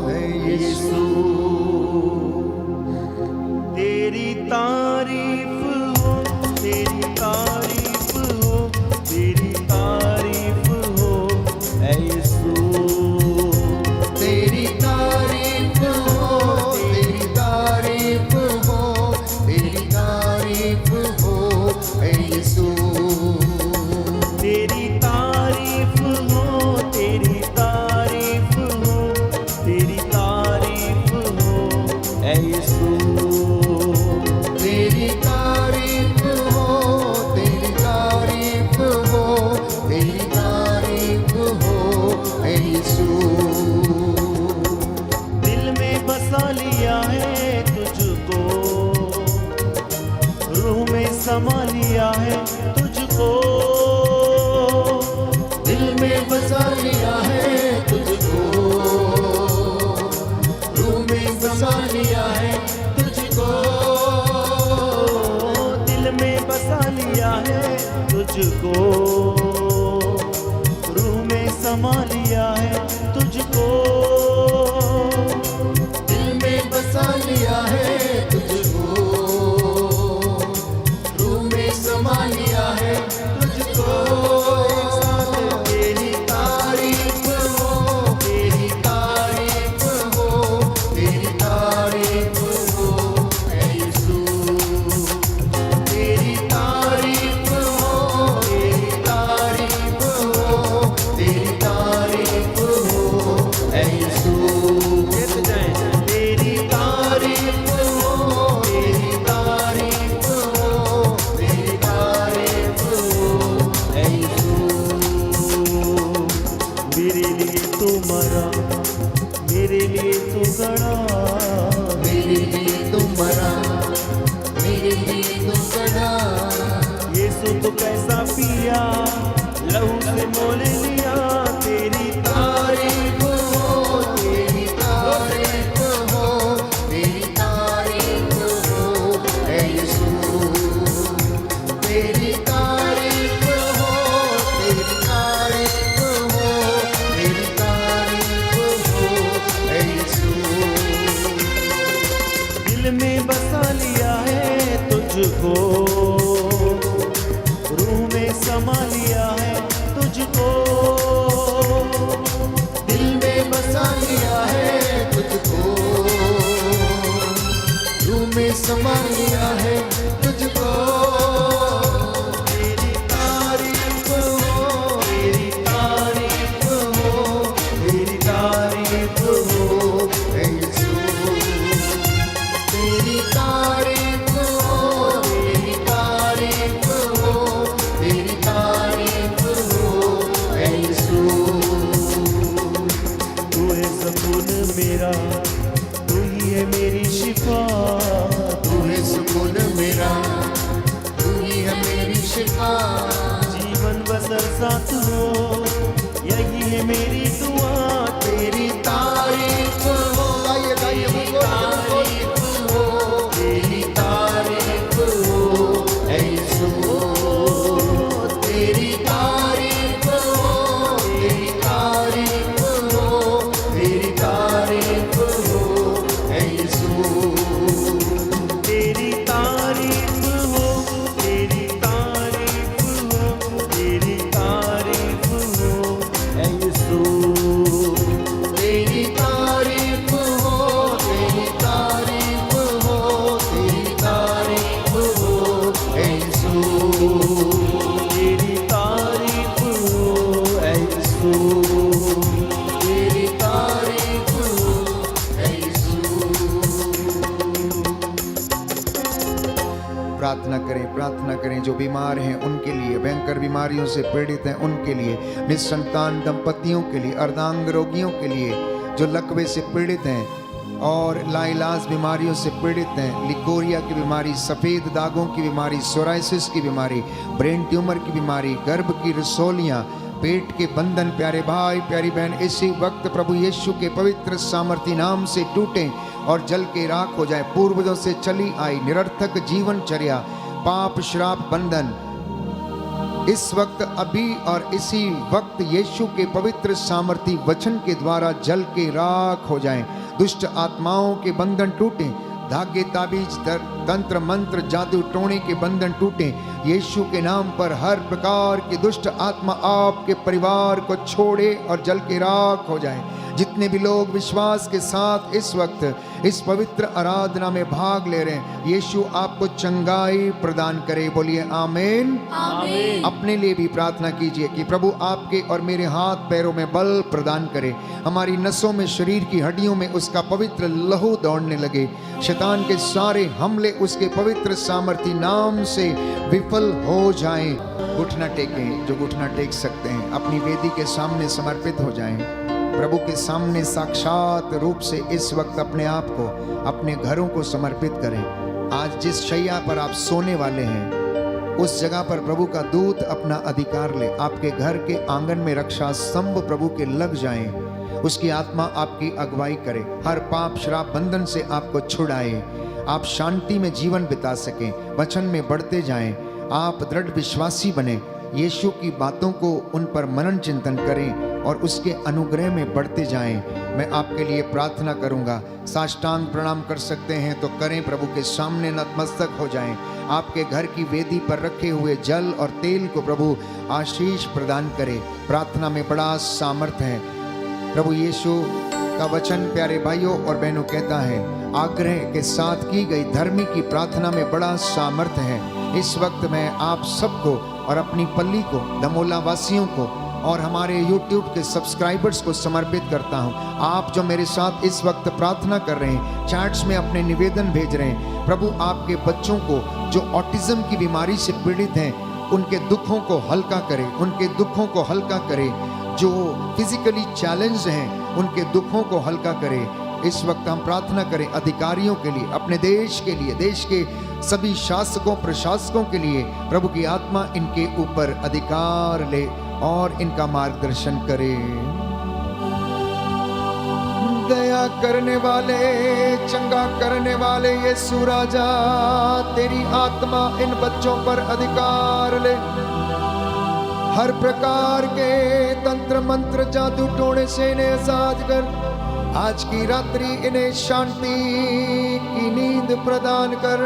है यीशु, तेरी तारीफ हो, तेरी तारीफ हो, तेरी तारीफ हो ऐ यीशु, तेरी तारीफ हो, तेरी तारीफ हो, तेरी तारीफ हो है यीशु, तेरी तारीफ हो, तेरी तारीफ हो, तेरी तारीफ हो ऐ यीशु, तेरी तारीफ हो, तेरी तारीफ हो, तेरी तारीफ हो है यीशु। दिल में बसा लिया है तुझको, रूह में समा लिया है तुझको, दिल में बसा लिया है तुझको, रूह में बसा लिया है तुझको, दिल में बसा लिया है तुझको, समा लिया है तुझको, दिल में बसा लिया है तुझको, रूह में समा लिया है तुझको। तेरी तारीफ हो, तेरी तारीफ हो, तेरी तारीफ हो ऐ यीशु। तेरी तारीफ हो, तेरी तारीफ हो, तेरी तारीफ हो ऐ यीशु। कहते जाएं, तेरी तारीफ हो, तेरी तारीफ हो, तेरी तारीफ हो ऐ यीशु। मेरे लिए तू मरा, मेरे लिए तू गड़ा, मेरे लिए तू मरा, मेरे लिए तू गड़ा। यीशु तो कैसा पिया, लहू से मोल लिया। तेरी तारीफ हो, तेरी तारीफ हो, तेरी तारीफ हो ऐ यीशु। तेरी तारीफ हो, तेरी तारीफ हो, तेरी तारीफ हो ऐ यीशु। दिल में बसा लिया है तुझको, रूह में समा लिया है तुझको, दिल में बसा लिया है तुझको, रूह में समा लिया है तुझको। तेरी तारीफ हो, तेरी तारीफ हो, तेरी तारीफ हो ऐ यीशु। तेरी तारीफ हो, तेरी तारीफ हो, तेरी तारीफ हो ऐ यीशु। तू है सुकून मेरा, तू ही है मेरी शिफा। तू है सुकून मेरा, तू ही है मेरी शिफा। जीवन बसर साथ हो, यही है मेरी दुआ। तेरी तारीफ हो, गाइए गाइए तारीफ हो, तेरी तारीफ हो ऐ यीशु। तेरी तारीफ हो, तेरी तारीफ हो, तेरी तारीफ हो ऐ यीशु। तेरी तारीफ हो, तेरी तारीफ हो, तेरी तारीफ हो ऐ यीशु। तेरी तारीफ हो, तेरी तारीफ हो, तेरी तारीफ हो ऐ यीशु। तेरी तारीफ हो ऐ यीशु। तेरी तारीफ हो ऐ यीशु। प्रार्थना करें, प्रार्थना करें। जो बीमार हैं उनके लिए, भयंकर बीमारियों से पीड़ित हैं उनके लिए, निसंतान दंपतियों के लिए, अर्धांग रोगियों के लिए, जो लकवे से पीड़ित हैं और लाइलाज बीमारियों से पीड़ित हैं, लिकोरिया की बीमारी, सफ़ेद दागों की बीमारी, सोराइसिस की बीमारी, ब्रेन ट्यूमर की बीमारी, गर्भ की रसोलियाँ, पेट के बंधन, प्यारे भाई प्यारी बहन, इसी वक्त प्रभु यीशु के पवित्र सामर्थी नाम से टूटें और जल के राख हो जाए। पूर्वजों से चली आई निरर्थक जीवनचर्या, पाप श्राप बंधन इस वक्त अभी और इसी वक्त यीशु के पवित्र सामर्थी वचन के द्वारा जल के राख हो जाएं। दुष्ट आत्माओं के बंधन टूटें, धागे ताबीज तंत्र मंत्र जादू टोने के बंधन टूटें। यीशु के नाम पर हर प्रकार की दुष्ट आत्मा आपके परिवार को छोड़े और जल के राख हो जाए। जितने भी लोग विश्वास के साथ इस वक्त इस पवित्र आराधना में भाग ले रहे हैं, यीशु आपको चंगाई प्रदान करे। बोलिए आमीन। आमीन। अपने लिए भी प्रार्थना कीजिए कि प्रभु आपके और मेरे हाथ पैरों में बल प्रदान करे, हमारी नसों में, शरीर की हड्डियों में उसका पवित्र लहू दौड़ने लगे, शैतान के सारे हमले उसके पवित्र सामर्थी नाम से विफल हो जाएं। घुटना टेकें, जो घुटना टेक सकते हैं, अपनी वेदी के सामने समर्पित हो जाएं। प्रभु के सामने साक्षात रूप से इस वक्त अपने आप को, अपने घरों को समर्पित करें। आज जिस शैया पर आप सोने वाले हैं उस जगह पर प्रभु का दूत अपना अधिकार ले। आपके घर के आंगन में रक्षा स्तंभ प्रभु के लग जाएं, उसकी आत्मा आपकी अगुवाई करे, हर पाप श्राप बंधन से आपको छुड़ाए, आप शांति में जीवन बिता सकें, वचन में बढ़ते जाएं, आप दृढ़ विश्वासी बने, यीशु की बातों को उन पर मनन चिंतन करें और उसके अनुग्रह में बढ़ते जाएं। मैं आपके लिए प्रार्थना करूंगा। साष्टांग प्रणाम कर सकते हैं तो करें, प्रभु के सामने नतमस्तक हो जाएं। आपके घर की वेदी पर रखे हुए जल और तेल को प्रभु आशीष प्रदान करे। प्रार्थना में बड़ा सामर्थ्य है। प्रभु यीशु का वचन प्यारे भाइयों और बहनों कहता है, आग्रह के साथ की गई धर्मी की प्रार्थना में बड़ा सामर्थ्य है। इस वक्त मैं आप सबको और अपनी पल्ली को, दमोला वासियों को और हमारे YouTube के सब्सक्राइबर्स को समर्पित करता हूं। आप जो मेरे साथ इस वक्त प्रार्थना कर रहे हैं, चैट्स में अपने निवेदन भेज रहे हैं, प्रभु आपके बच्चों को जो ऑटिज्म की बीमारी से पीड़ित हैं, उनके दुखों को हल्का करे, उनके दुखों को हल्का करे। जो फिजिकली चैलेंज हैं, उनके दुखों को हल्का करे। इस वक्त हम प्रार्थना करें अधिकारियों के लिए, अपने देश के लिए, देश के सभी शासकों प्रशासकों के लिए। प्रभु की आत्मा इनके ऊपर अधिकार ले और इनका मार्गदर्शन करे। दया करने वाले, चंगा करने वाले यीशु राजा, तेरी आत्मा इन बच्चों पर अधिकार ले। हर प्रकार के तंत्र मंत्र जादू टोने से इन्हें आजाद कर। आज की रात्रि इन्हें शांति की नींद प्रदान कर।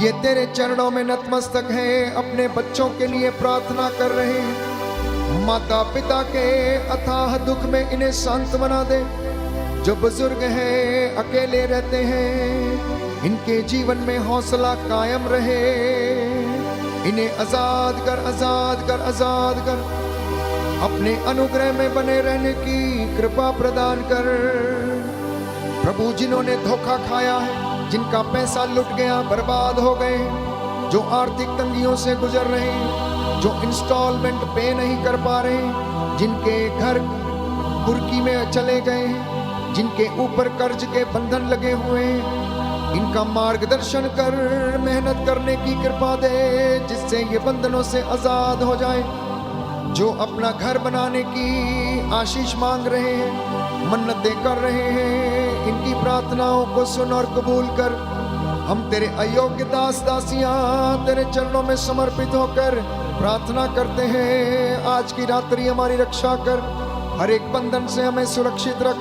ये तेरे चरणों में नतमस्तक है, अपने बच्चों के लिए प्रार्थना कर रहे हैं। माता पिता के अथाह दुख में इन्हें शांत बना दे। जो बुजुर्ग हैं, अकेले रहते हैं, इनके जीवन में हौसला कायम रहे। इन्हें आजाद कर, आजाद कर, आजाद कर। अपने अनुग्रह में बने रहने की कृपा प्रदान कर। प्रभु जिन्होंने धोखा खाया है, जिनका पैसा लुट गया, बर्बाद हो गए, जो आर्थिक तंगियों से गुजर रहे हैं, जो इंस्टॉलमेंट पे नहीं कर पा रहे, जिनके घर कुर्की में चले गए, जिनके ऊपर कर्ज के बंधन लगे हुए हैं, इनका मार्गदर्शन कर। मेहनत करने की कृपा दे, जिससे ये बंधनों से आजाद हो जाए। जो अपना घर बनाने की आशीष मांग रहे हैं, मन्नतें कर रहे हैं, इनकी प्रार्थनाओं को सुन और कबूल कर। हम तेरे अयोग्य दास दासियां तेरे चरणों में समर्पित होकर प्रार्थना करते हैं। आज की रात्रि हमारी रक्षा कर, हर एक बंधन से हमें सुरक्षित रख,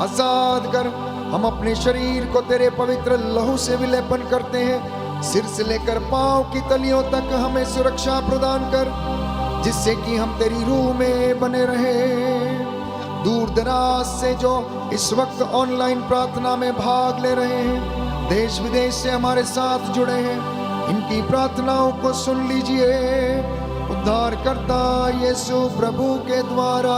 आजाद कर। हम अपने शरीर को तेरे पवित्र लहू से विलेपन करते हैं। सिर से लेकर पांव की तलियों तक हमें सुरक्षा प्रदान कर, जिससे कि हम तेरी रूह में बने रहे। दूर दराज से जो इस वक्त ऑनलाइन प्रार्थना में भाग ले रहे हैं, देश विदेश से हमारे साथ जुड़े हैं, इनकी प्रार्थनाओं को सुन लीजिए। उद्धारकर्ता यीशु प्रभु के द्वारा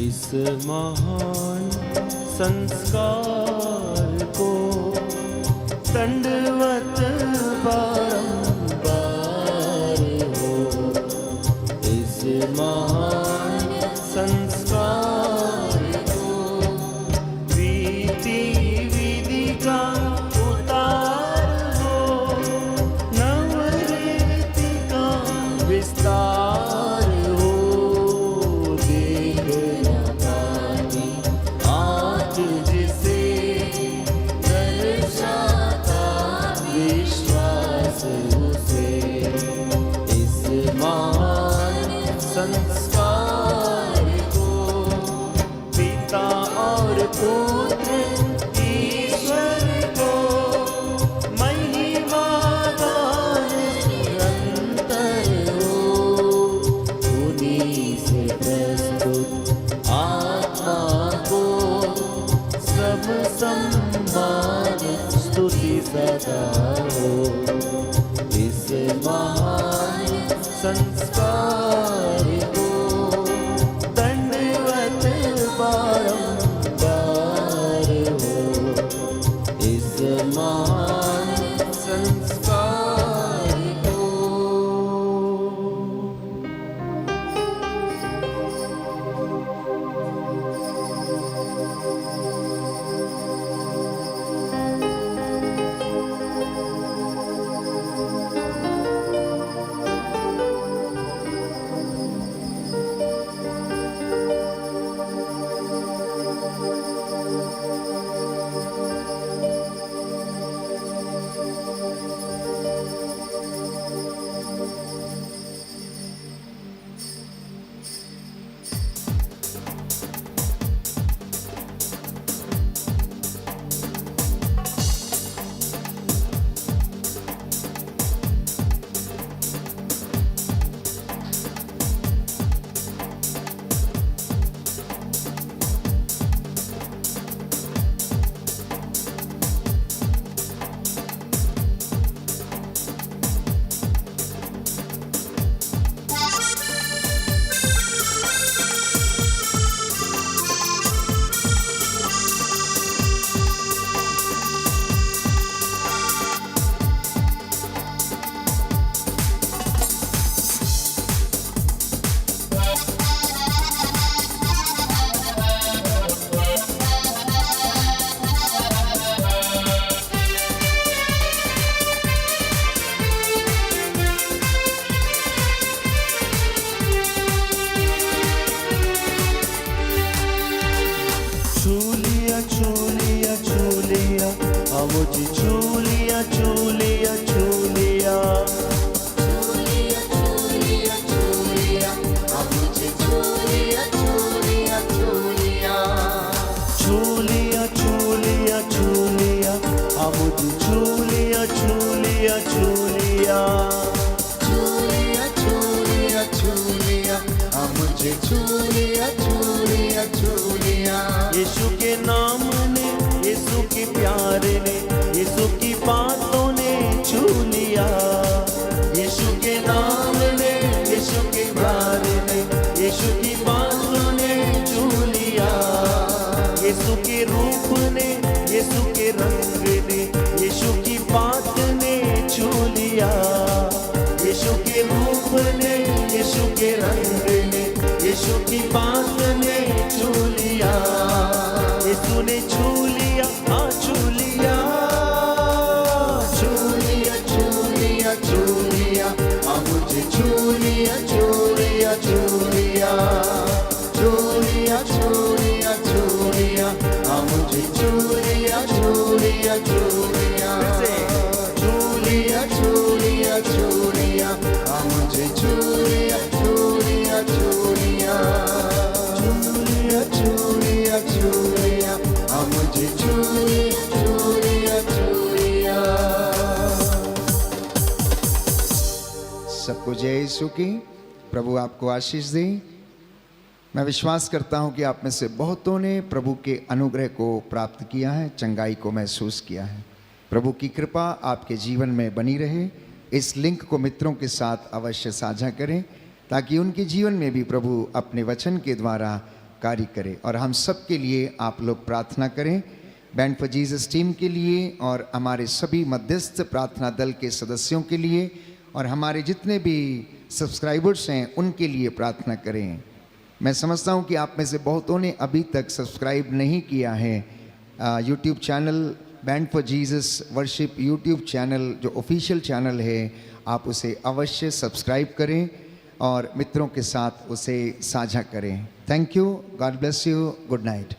इस महान संस्कार को दंडवत बारंबार हो। इस महान संस्कार को रीति विधि का उतार हो। नवरीति का विस्तार हो। देखना पाती आज जिसे बारंबार स्तुति सदा हो इस महान संस्कार को। दंडवत बारंबार हो इस महान संस्कार को। मुझे छूलिया छूलिया छूलिया छूलिया छूलिया छूलिया मुझे छूलिया छूलिया छूलिया छूलिया छूलिया छूलिया मुझे छूलिया छूलिया छूलिया छूलिया छूलिया छूलिया मुझे छूलिया छूलिया छूलिया। यीशु के नाम ने, यीशु के प्यार ने, यीशु की बातों ने छू लिया। यीशु के नाम ने, यीशु के प्यार ने, यीशु की बातों ने छू लिया। यीशु के रूप ने, यीशु के रंग ने, यीशु की बात ने छू लिया। यीशु के रूप ने, यीशु के रंग ने, यीशु की बात ने छू लिया। यीशु ने छू लिया, हाँ छू लिया। छूलिया छूलिया छूलिया मुझे छूलिया छूलिया छूलिया छूलिया छूलिया छूलिया मुझे छूलिया छूलिया छूलिया छूलिया छूलिया छूलिया मुझे छूलिया छूलिया छूलिया छूलिया छूलिया छूलिया मुझे छूलिया छूलिया छूलिया। सबको जय यीशु की। प्रभु आपको आशीष दे। मैं विश्वास करता हूं कि आप में से बहुतों ने प्रभु के अनुग्रह को प्राप्त किया है, चंगाई को महसूस किया है। प्रभु की कृपा आपके जीवन में बनी रहे। इस लिंक को मित्रों के साथ अवश्य साझा करें ताकि उनके जीवन में भी प्रभु अपने वचन के द्वारा कार्य करे। और हम सब के लिए आप लोग प्रार्थना करें, बैंड फॉर जीसस टीम के लिए और हमारे सभी मध्यस्थ प्रार्थना दल के सदस्यों के लिए और हमारे जितने भी सब्सक्राइबर्स हैं उनके लिए प्रार्थना करें। मैं समझता हूं कि आप में से बहुतों ने अभी तक सब्सक्राइब नहीं किया है YouTube channel band for Jesus worship YouTube channel जो ऑफिशियल चैनल है, आप उसे अवश्य सब्सक्राइब करें और मित्रों के साथ उसे साझा करें। Thank you, God bless you, good night.